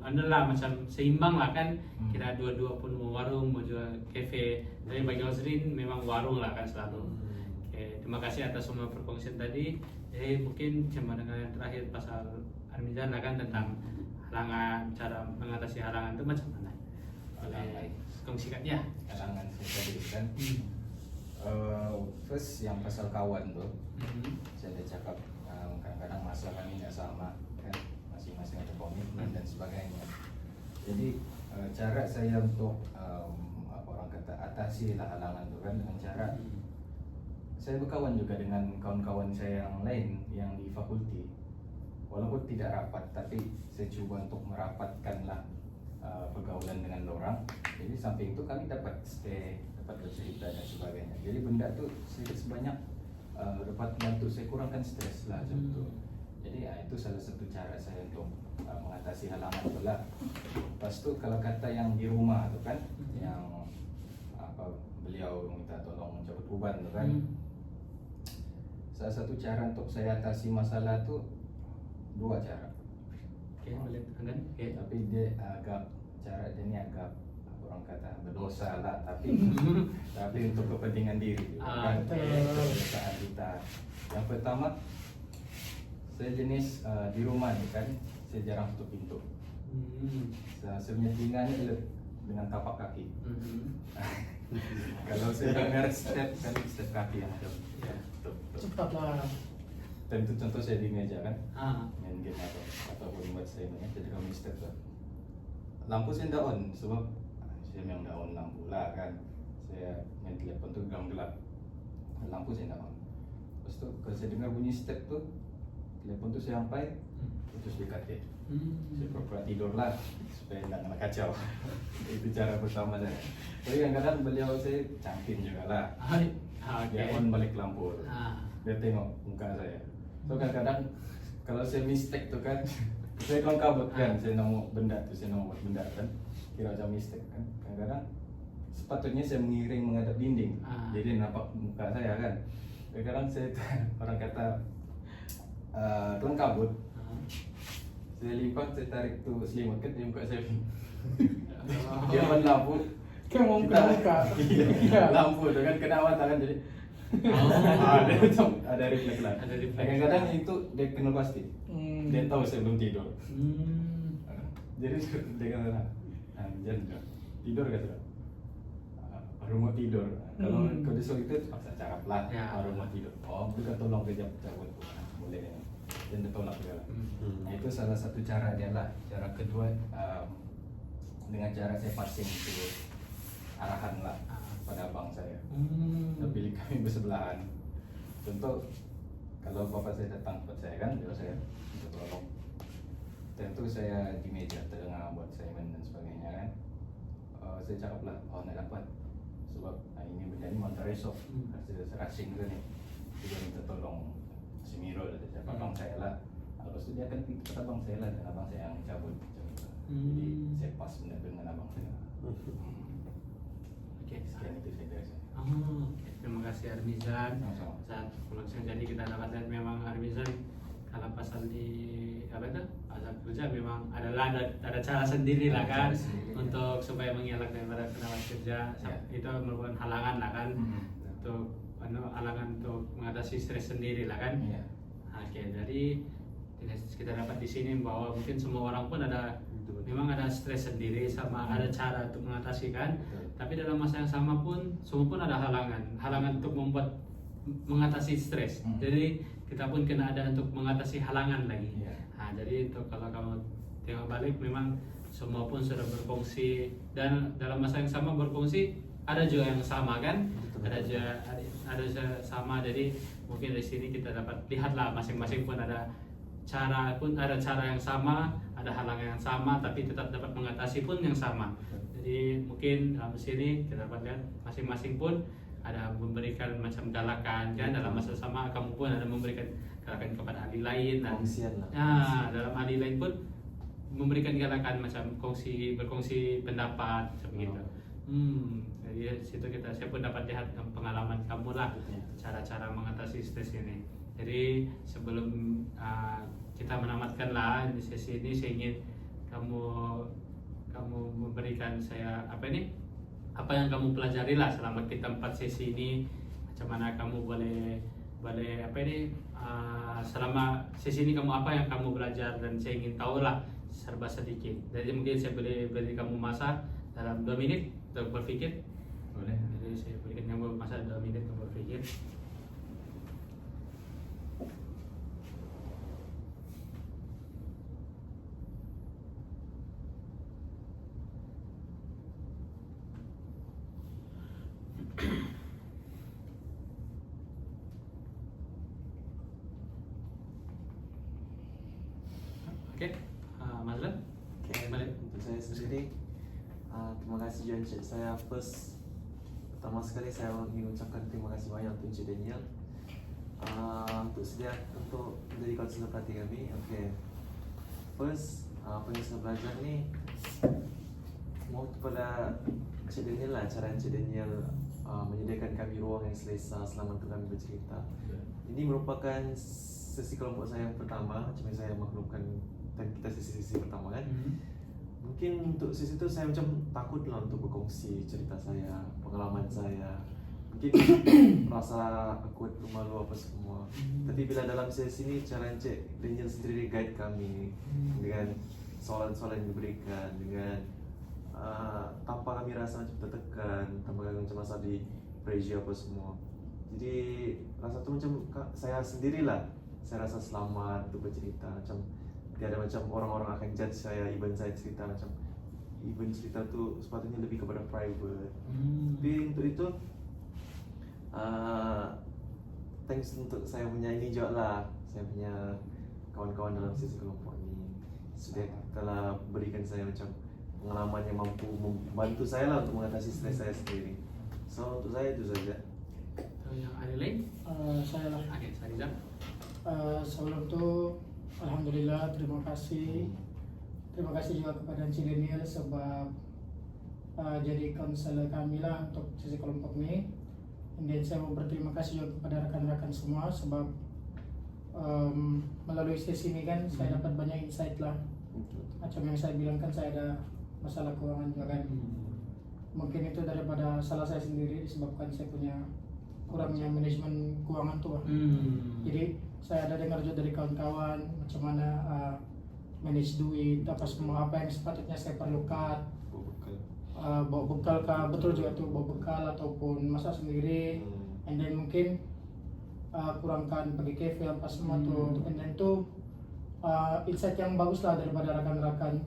[SPEAKER 1] adalah macam seimbang lah kan. Kira dua-dua pun mau warung, mau juga cafe. Jadi bagi Ozrin memang warung lah kan selalu. Oke, terima kasih atas semua perkongsian tadi. Jadi mungkin cuma dengan yang terakhir pasal Ramizan lah kan, tentang halangan, cara mengatasi halangan itu macam mana? Boleh kongsikan ya.
[SPEAKER 4] Halangan saya tadi kan. First yang pasal kawan tu, saya dah cakap kadang-kadang masa kami tidak sama kan, masing-masing ada komitmen dan sebagainya. Jadi cara saya untuk apa orang kata atasi lah halangan tu kan, dengan cara saya berkawan juga dengan kawan-kawan saya yang lain yang di fakulti. Walaupun tidak rapat, tapi saya cuba untuk merapatkanlah pergaulan dengan orang. Jadi samping itu kami dapat stay, dapat bercerita dan sebagainya. Jadi benda tu sedikit sebanyak dapat bantu saya kurangkan stres lah macam tu. Jadi itu salah satu cara saya untuk mengatasi halangan tu lah. Lepas tu kalau kata yang di rumah tu kan, yang beliau minta tolong mencabut uban tu kan, salah satu cara untuk saya atasi masalah tuh dua cara.
[SPEAKER 1] Oke, boleh Anggan. Oke.
[SPEAKER 4] Tapi dia cara dia ini agak orang kata berdosa lah, tapi tapi untuk kepentingan diri kan, kebiasaan kita. Yang pertama, saya jenis di rumah nih kan, saya jarang tutup pintu. Saya punya telinganya dengan tapak kaki. Kalau saya dengar step kaki yang ada.
[SPEAKER 1] Ya.
[SPEAKER 3] Cepatlah.
[SPEAKER 4] Dan itu contoh saya di meja kan,
[SPEAKER 1] Ah.
[SPEAKER 4] main game ataupun buat saya ini, jadi kami step tuh. Lampu saya tidak on, sebab saya memang tidak on lampu lah kan. Saya main telepon tuh gelap, lampu saya tidak on. Terus tuh kalau saya dengar bunyi step tuh, telepon tuh saya sampai, terus dikatin. Saya pura-pura tidur lah supaya tidak kena kacau. Itu cara pertama saya. Tapi kadang-kadang beliau saya cangkin juga lah.
[SPEAKER 1] Oke.
[SPEAKER 4] Dia on balik lampu.
[SPEAKER 1] Ah.
[SPEAKER 4] Dia tengok muka saya. So kadang-kadang kalau saya mistake tuh kan, saya kelam kabut kan, saya nemu benda tuh, saya nemu benda kan, kira macam mistake kan. Kadang-kadang sepatutnya saya mengiring menghadap dinding, jadi nampak muka saya kan. Kadang-kadang saya orang kata kelam kabut, saya lipat, saya tarik tuh selimut kan, dia muka saya. Dia on lampu,
[SPEAKER 3] Kayak mau buka.
[SPEAKER 4] iya, lampu tuh kan kena mata kan, jadi ada macam ada refleks lah.
[SPEAKER 1] Ada refleks.
[SPEAKER 4] Kadang-kadang itu dia kenal pasti. Dia tahu saya belum tidur. Jadi dia kata, jangan tidur kata. Baru mau tidur. Kalau besok itu paksa cakap lah.
[SPEAKER 1] Ya.
[SPEAKER 4] Baru mau tidur. Oh, bukan tolong kejap cabut. Boleh. Dan dia tolak dia. Nah, itu salah satu cara dia lah. Cara kedua dengan cara saya passing itu arahan lah pada abang saya. Tapi kami bersebelahan. Contoh kalau bapak saya datang tempat saya kan, dia saya minta tolong. Tentu saya di meja terdengar buat saya dan sebagainya kan. Saya cakap lah, oh nak dapat. Sebab ini benda ni mantar esok. Saya serasing ke ni. Dia minta tolong si Miro dan siapa abang saya lah. Lepas tu dia akan pergi ke abang saya lah, dan abang saya yang cabut. Jadi saya pas benda dengan abang saya.
[SPEAKER 1] Oke.
[SPEAKER 4] Sekian itu saya dari saya.
[SPEAKER 1] Oke. Terima kasih Armizan.
[SPEAKER 4] Sama-sama.
[SPEAKER 1] Saat langsung jadi kita dapat lihat memang Armizan kalau pasal di apa itu pasal kerja memang ada cara sendiri lah kan untuk supaya mengelak daripada penawar kerja. Itu merupakan halangan lah kan untuk halangan untuk mengatasi stres sendiri lah kan.
[SPEAKER 4] Iya.
[SPEAKER 1] Oke, jadi kita dapat di sini bahwa mungkin semua orang pun memang ada stres sendiri sama ada cara untuk mengatasi kan. Tapi dalam masa yang sama pun semua pun ada halangan untuk mengatasi stres. Jadi kita pun kena ada untuk mengatasi halangan lagi. Nah, jadi untuk kalau kamu tengok balik memang semua pun sudah berfungsi dan dalam masa yang sama berfungsi ada juga yang sama kan. Ada sama, jadi mungkin dari sini kita dapat lihatlah masing-masing pun ada cara yang sama, ada halangan yang sama, tapi tetap dapat mengatasi pun yang sama. Jadi mungkin dalam sini kita dapat lihat masing-masing pun ada memberikan macam galakan kan, dalam masa sama kamu pun ada memberikan galakan kepada ahli lain dan dalam ahli lain pun memberikan galakan macam berkongsi pendapat seperti itu. Jadi situ saya pun dapat lihat pengalaman kamu lah, cara-cara mengatasi stres ini. Jadi sebelum kita menamatkan lah di sesi ini, saya ingin kamu memberikan saya apa yang kamu pelajari lah selama kita 4 sesi ini. Macam mana kamu boleh selama sesi ini kamu apa yang kamu belajar, dan saya ingin tahu lah serba sedikit. Jadi mungkin saya boleh beri kamu masa dalam 2 minit untuk berpikir.
[SPEAKER 4] Boleh.
[SPEAKER 1] Jadi saya berikan kamu masa 2 minit untuk berpikir. Oke, Mas Len. Balik.
[SPEAKER 2] Untuk saya sendiri, terima kasih juga Encik. Saya pertama sekali saya ingin ucapkan terima kasih banyak untuk Encik Daniel untuk sedia untuk menjadi konselor pelatih kami. Apa yang saya belajar ni mau kepada Encik Daniel lah, cara Encik Daniel menyediakan kami ruang yang selesa selama untuk kami bercerita. Ini merupakan sesi kelompok saya yang pertama, macam yang saya maklumkan, dan kita sesi pertama kan. Mungkin untuk sesi itu saya macam takut lah untuk berkongsi cerita saya, pengalaman saya. Mungkin rasa takut, malu apa semua. Tapi bila dalam sesi ini, cara Encik Daniel sendiri guide kami dengan soalan-soalan yang diberikan, dengan tanpa kami rasa macam tertekan, tanpa kami macam rasa di pressure apa semua. Jadi rasa tu macam saya sendirilah, saya rasa selamat untuk bercerita. Macam tiada macam orang-orang akan judge saya even saya cerita macam even cerita tu sepatutnya lebih kepada private. Tapi untuk itu thanks untuk saya punya ini juga lah, saya punya kawan-kawan dalam sesi kelompok ini sudah telah berikan saya macam pengalaman yang mampu membantu saya lah untuk mengatasi stres saya sendiri. So untuk saya itu saja.
[SPEAKER 1] So yang ada lain?
[SPEAKER 3] Saya lah.
[SPEAKER 1] Oke, Sariza.
[SPEAKER 3] Sebelum itu alhamdulillah terima kasih juga kepada Encik Daniel sebab jadi konselor kami lah untuk sesi kelompok ini. Dan saya mau berterima kasih juga kepada rekan-rekan semua sebab melalui sesi ini kan saya dapat banyak insight lah. Macam yang saya bilang kan saya ada masalah keuangan juga kan. Mungkin itu daripada salah saya sendiri disebabkan saya punya kurangnya manajemen keuangan tuh. Jadi saya ada dengar juga dari kawan-kawan macam mana manage duit, apa semua apa yang sepatutnya saya perlukan. Bawa bekal kah, betul juga tuh bawa bekal ataupun masak sendiri. And then mungkin kurangkan pergi cafe apa semua tuh. And then tuh insight yang bagus lah daripada rekan-rekan.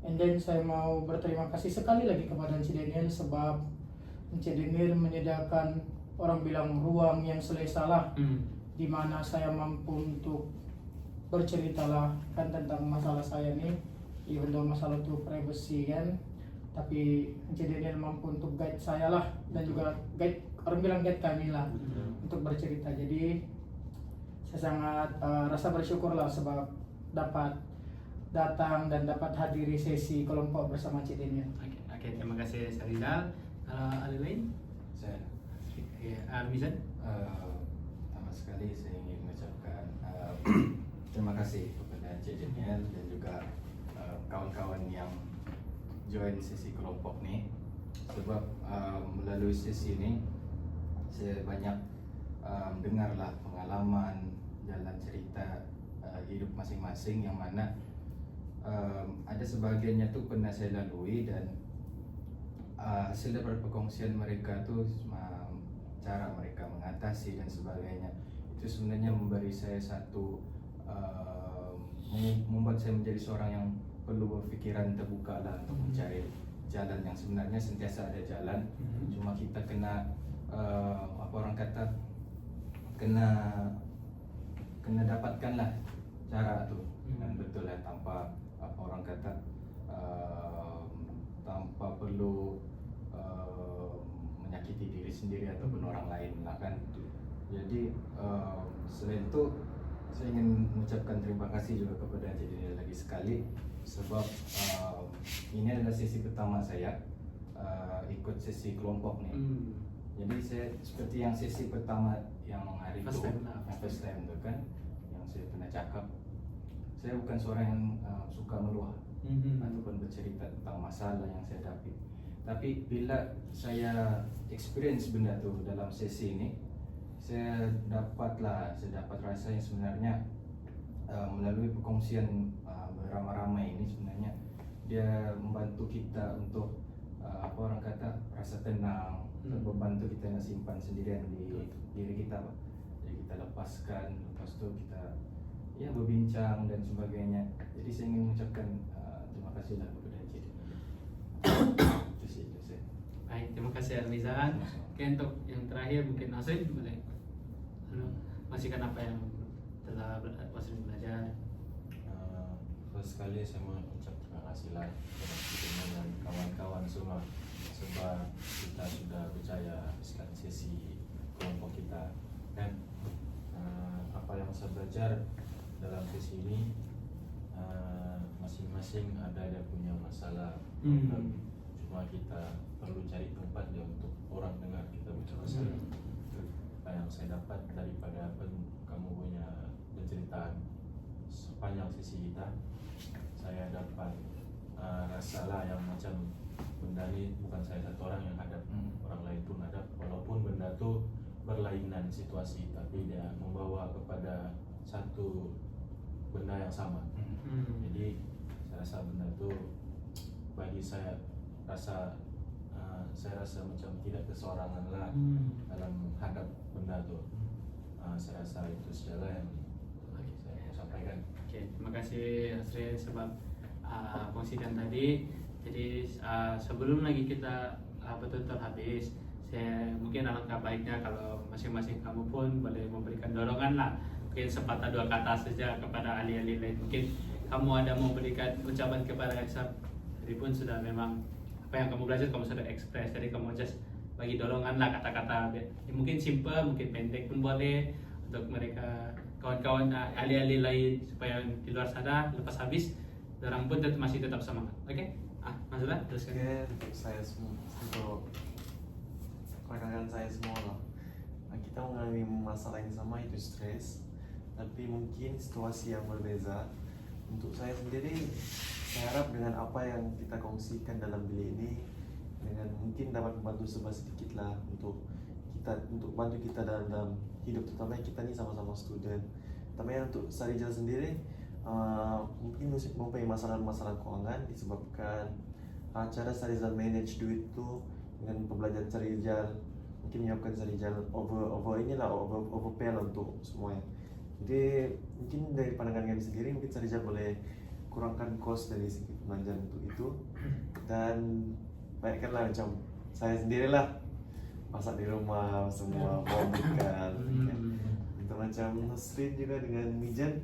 [SPEAKER 3] And then saya mau berterima kasih sekali lagi kepada Encik Daniel sebab Encik Daniel menyediakan orang bilang ruang yang selesa lah, di mana saya mampu untuk bercerita lah kan tentang masalah saya nih, even though masalah itu privacy kan, tapi Encik Daniel mampu untuk guide saya lah dan juga guide orang bilang guide kami lah untuk bercerita. Jadi saya sangat rasa bersyukur lah sebab dapat datang dan dapat hadiri sesi kelompok bersama Encik Daniel.
[SPEAKER 1] Oke, terima kasih Sariza. Ada lain?
[SPEAKER 4] Saya
[SPEAKER 1] Armizan?
[SPEAKER 4] pertama sekali saya ingin mengucapkan terima kasih kepada Encik Daniel dan juga kawan-kawan yang join sesi kelompok ni, sebab melalui sesi ini saya banyak dengarlah pengalaman, jalan cerita hidup masing-masing yang mana ada sebahagiannya tu pernah saya lalui dan hasil daripada perkongsian mereka tu cara mereka mengatasi dan sebagainya itu sebenarnya memberi saya satu membuat saya menjadi seorang yang perlu berfikiran terbuka lah untuk mencari jalan yang sebenarnya sentiasa ada jalan. Cuma kita kena apa orang kata kena dapatkanlah cara tu dengan betul lah, tanpa apa orang kata tanpa perlu menyakiti diri sendiri ataupun orang lain lah kan. Jadi selain itu saya ingin mengucapkan terima kasih juga kepada Encik Daniel lagi sekali sebab ini adalah sesi pertama saya ikut sesi kelompok ni. Jadi saya seperti yang sesi pertama yang hari
[SPEAKER 1] First
[SPEAKER 4] itu,
[SPEAKER 1] time lah.
[SPEAKER 4] yang first time tu kan, yang saya pernah cakap, saya bukan seorang yang suka meluah ataupun bercerita tentang masalah yang saya hadapi. Tapi bila saya experience benda tu dalam sesi ini, saya dapat rasa yang sebenarnya melalui perkongsian beramai-ramai ini sebenarnya dia membantu kita untuk apa orang kata rasa tenang, membantu kita nak simpan sendirian di diri kita, jadi kita lepaskan, lepas tu kita ya berbincang dan sebagainya. Jadi saya ingin mengucapkan terima kasih lah kepada Encik. Itu sih.
[SPEAKER 1] Baik, terima kasih Armizan. Oke, untuk yang terakhir mungkin Asin boleh masihkan apa yang telah Asin belajar.
[SPEAKER 5] First sekali saya mau ucap terima kasih lah kepada dan kawan-kawan semua sebab kita sudah percaya habiskan sesi kelompok kita kan. Apa yang saya belajar dalam sesi ini masing-masing ada dia punya masalah problem.
[SPEAKER 4] cuma kita perlu cari tempat dia untuk orang dengar kita bicara. Itu apa yang saya dapat daripada kamu punya penceritaan sepanjang sisi kita. Saya dapat rasalah yang macam benda ini bukan saya satu orang yang hadap, orang lain pun hadap, walaupun benda itu berlainan situasi, tapi dia membawa kepada satu benda yang sama. Jadi saya rasa benda itu bagi saya rasa macam tidak keseorangan lah dalam hadap benda itu. Saya rasa itu sajalah yang saya mau sampaikan.
[SPEAKER 1] Oke, terima kasih Asri sebab kongsikan tadi. Jadi sebelum lagi kita betul-betul habis, saya mungkin alangkah baiknya kalau masing-masing kamu pun boleh memberikan dorongan lah, mungkin sepatah dua kata saja kepada ahli-ahli lain. Mungkin kamu ada mau berikan ucapan kepada Eksap, jadi pun sudah memang apa yang kamu belajar kamu sudah ekspres, jadi kamu just bagi dorongan lah kata-kata, mungkin simple, mungkin pendek pun boleh untuk mereka kawan-kawan ahli-ahli lain supaya di luar sana lepas habis orang pun masih tetap semangat. Oke? Mas Zula, teruskan.
[SPEAKER 2] Oke, untuk saya semua, untuk rekan-rekan saya semua lah, kita mengalami masalah yang sama, itu stres, tapi mungkin situasi yang berbeda. Untuk saya sendiri, saya harap dengan apa yang kita kongsikan dalam bilik ini, dengan mungkin dapat membantu sedikit lah untuk bantu kita dalam hidup, terutama kita nih sama-sama student. Terutama untuk Sarijal sendiri, mungkin mempunyai masalah keuangan disebabkan cara Sarijal manage duit itu dengan pembelajaran Sarijal, mungkin menyiapkan Sarijal overpay lah untuk semuanya. Jadi mungkin dari pandangan kami sendiri, mungkin Sarijal boleh kurangkan cost dari segi pembelajaran untuk itu, dan baikkanlah macam saya sendirilah masak di rumah semua, mau berikan untuk macam Nasrin juga dengan Mijan,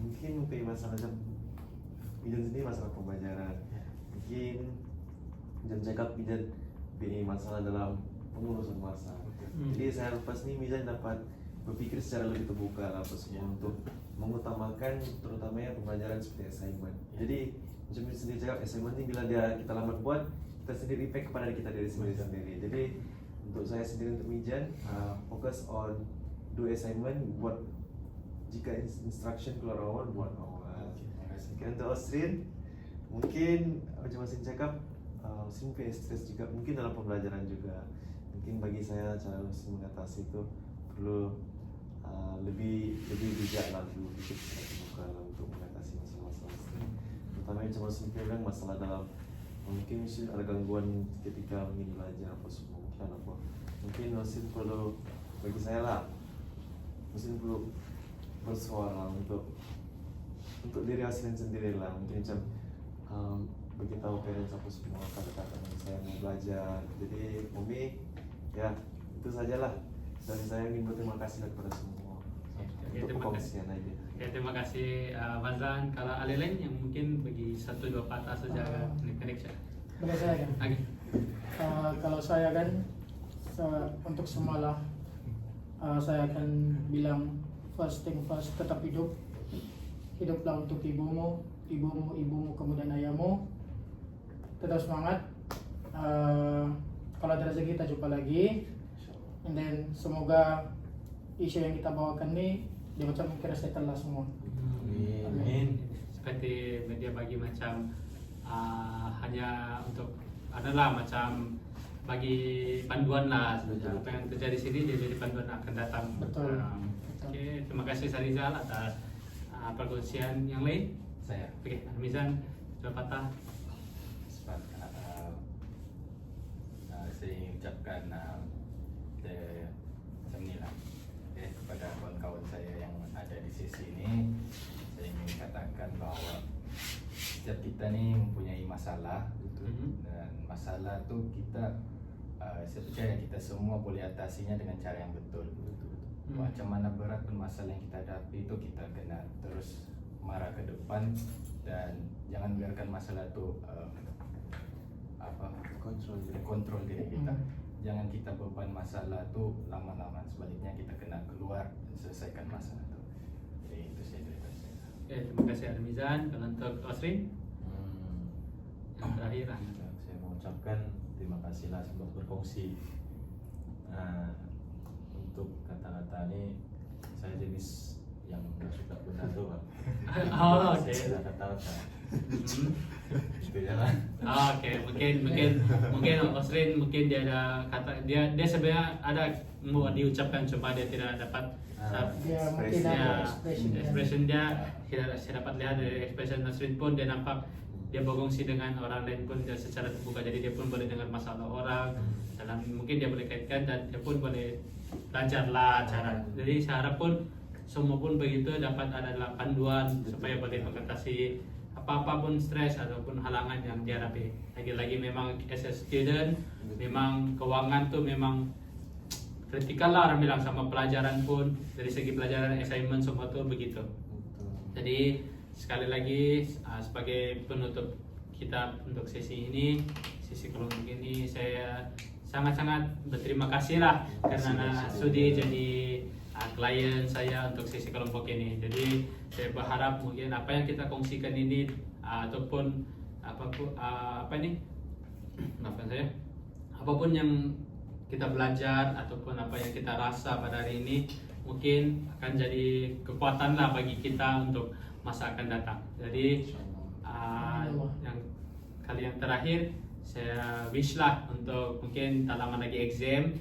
[SPEAKER 2] mungkin mempunyai masalah macam Mijan sendiri masalah pembelajaran, mungkin Mijan cakap Mijan mempunyai masalah dalam pengurusan masa. Jadi saya lepas ni Mijan dapat berpikir secara lebih terbuka lah apa semua untuk mengutamakan terutamanya pembelajaran seperti assignment. Jadi macam Mijan sendiri cakap, assignment ni bila kita lambat buat, kita sendiri impact kepada kita dari sendiri. Jadi untuk saya sendiri, untuk Mijan, fokus on do assignment, buat jika instruction keluar awal, buat awal. Okay, untuk Osrin, mungkin macam Osrin cakap, Osrin punya stres juga, mungkin dalam pembelajaran juga. Mungkin bagi saya cara Osrin mengatasi itu perlu lebih bijak lah, lebih terbuka lah untuk mengatasi masalah-masalah Osrin. Terutama macam Osrin bilang, masalah dalam mungkin ada gangguan ketika ingin belajar apa semua, mungkin Osrin perlu, bagi saya lah, Osrin perlu bersuara untuk diri Osrin sendiri lah, mungkin macam beritahu parents apa semua kata-kata yang saya mau belajar. Jadi Umi, ya itu sajalah dari saya. Ingin berterima kasih kepada semua untuk pengkongsian aja.
[SPEAKER 1] Ya, terima kasih Bazan. Kalau ada lain yang mungkin bagi satu dua patah saja connect saya.
[SPEAKER 3] Boleh saya kan?
[SPEAKER 1] Oke.
[SPEAKER 3] Kalau saya kan untuk semua lah, saya akan bilang first thing first, tetap hiduplah untuk ibumu, kemudian ayahmu. Tetap semangat. Kalau ada rezeki kita jumpa lagi, and then semoga isu yang kita bawakan ini dimacam kira settle lah semua.
[SPEAKER 1] Amin. Seperti media bagi macam hanya untuk adalah macam bagi panduan lah saja. Apa yang terjadi di sini jadi panduan akan datang.
[SPEAKER 3] Betul.
[SPEAKER 1] Oke, terima kasih Sarijal atas perkongsian yang lain.
[SPEAKER 4] Saya.
[SPEAKER 1] Oke, Mizan sudah patah.
[SPEAKER 4] Saya ingin ucapkan macam ni lah kepada kawan-kawan saya yang ada di sisi ini. Saya ingin katakan bahawa setiap kita ni mempunyai masalah, dan masalah tu kita saya percaya kita semua boleh atasinya dengan cara yang betul. Macam mana berat pun masalah yang kita hadapi itu, kita kena terus marah ke depan dan jangan biarkan masalah tu kontrol diri kita. Jangan kita beban masalah tu lama-lama, sebaliknya kita kena keluar dan selesaikan masalah tu. Jadi itu saja dari saya.
[SPEAKER 1] Oke, terima kasih Mizan. Kalau untuk Osrin yang terakhir
[SPEAKER 4] Saya mau mengucapkan terima kasihlah sebab berfungsi. Nah, untuk kata-kata ini saya jenis yang nggak suka pidato, Pak.
[SPEAKER 1] Oh, oke.
[SPEAKER 4] Saya kata-kata.
[SPEAKER 1] Hmm.
[SPEAKER 4] Gitu ya lah.
[SPEAKER 1] Oke, mungkin Osrin mungkin dia ada kata dia sebenarnya ada mau diucapkan cuma dia tidak dapat
[SPEAKER 3] Dia mungkin
[SPEAKER 1] ya,
[SPEAKER 3] ada expression-nya.
[SPEAKER 1] expression dia tidak saya dapat lihat dari expression Nasrin pun dia nampak dia berfungsi dengan orang lain pun dia secara terbuka, jadi dia pun boleh dengar masalah orang dalam mungkin dia boleh kaitkan dan dia pun boleh belajar lah cara. Jadi saya harap pun semua pun begitu dapat ada panduan supaya boleh mengatasi apapun stres ataupun halangan yang dihadapi. Lagi-lagi memang as a student memang keuangan tuh memang kritikal lah orang bilang, sama pelajaran pun dari segi pelajaran assignment semua tuh begitu. Jadi sekali lagi sebagai penutup kita untuk sesi ini, sesi kelompok ini, saya sangat-sangat berterima kasih lah karena sudi jadi klien saya untuk sesi kelompok ini. Jadi saya berharap mungkin apa yang kita kongsikan ini ataupun apapun yang kita belajar ataupun apa yang kita rasa pada hari ini mungkin akan jadi kekuatan lah bagi kita untuk masa akan datang. Jadi yang kali yang terakhir saya wish lah untuk mungkin tak lama lagi exam,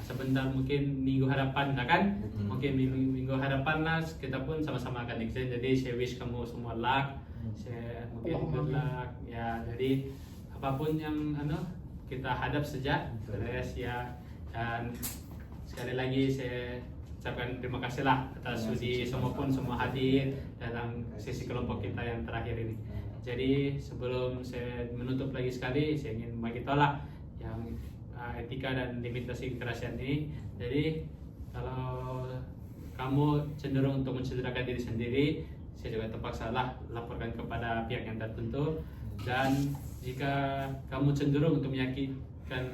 [SPEAKER 1] sebentar mungkin minggu hadapan lah kan, mungkin minggu hadapan lah kita pun sama-sama akan exam. Jadi saya wish kamu semua luck, saya mungkin good luck ya. Jadi apapun yang kita hadap sejak stres ya, dan sekali lagi saya ucapkan terima kasih lah atas sudi semua hadir dalam sesi kelompok kita yang terakhir ini. Jadi sebelum saya menutup lagi sekali, saya ingin bagi tahu lah yang etika dan limitasi kerahasiaan ini. Jadi kalau kamu cenderung untuk mencederakan diri sendiri, saya juga terpaksa lah laporkan kepada pihak yang tertentu. Dan jika kamu cenderung untuk menyakitkan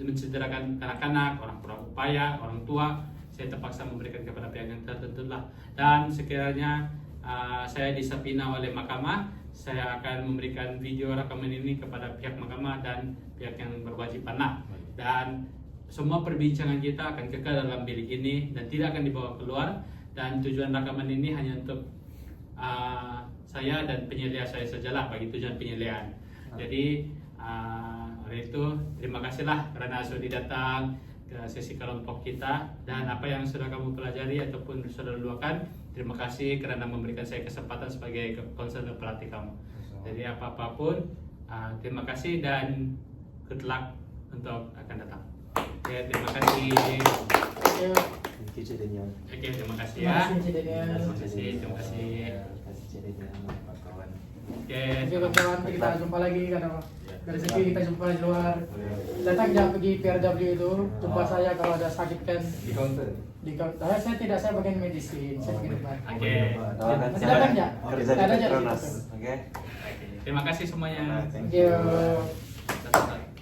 [SPEAKER 1] mencederakan anak-anak, orang kurang upaya, orang tua, saya terpaksa memberikan kepada pihak yang tertentu lah. Dan sekiranya saya disapina oleh mahkamah, saya akan memberikan video rekaman ini kepada pihak mahkamah dan pihak yang berwajiban lah. Dan semua perbincangan kita akan kekal dalam bilik ini dan tidak akan dibawa keluar. Dan tujuan rekaman ini hanya untuk saya dan penyelia saya sajalah, bagi tujuan penyeliaan. Jadi oleh itu terima kasihlah karena sudah datang ke sesi kelompok kita, dan apa yang sudah kamu pelajari ataupun sudah luakan, terima kasih karena memberikan saya kesempatan sebagai konselor pelatih kamu. Jadi apapun terima kasih dan good luck untuk akan datang. Oke, terima kasih.
[SPEAKER 2] Thank you, Cedenya.
[SPEAKER 1] Oke, terima kasih
[SPEAKER 3] Terima
[SPEAKER 1] ya.
[SPEAKER 3] kasih, Cedenya.
[SPEAKER 1] Terima kasih, terima kasih.
[SPEAKER 2] Kasih Cedenya, Pak kawan.
[SPEAKER 1] Oke,
[SPEAKER 3] Oke kawan, kita jumpa lagi karena dari segi kita jumpa di luar. Datang jangan pergi PRW itu, jumpa saya kalau ada sakit kan
[SPEAKER 4] Di counter.
[SPEAKER 3] di kantor. Saya bagian medisin, saya bagian depan.
[SPEAKER 1] Oke.
[SPEAKER 2] Doakan
[SPEAKER 3] Masih
[SPEAKER 2] saya
[SPEAKER 3] datang ya?
[SPEAKER 2] kerja di
[SPEAKER 3] Ada aja di
[SPEAKER 2] Petronas.
[SPEAKER 3] situ.
[SPEAKER 2] Oke.
[SPEAKER 1] Terima kasih semuanya.
[SPEAKER 3] Thank you.
[SPEAKER 1] Satu-satu.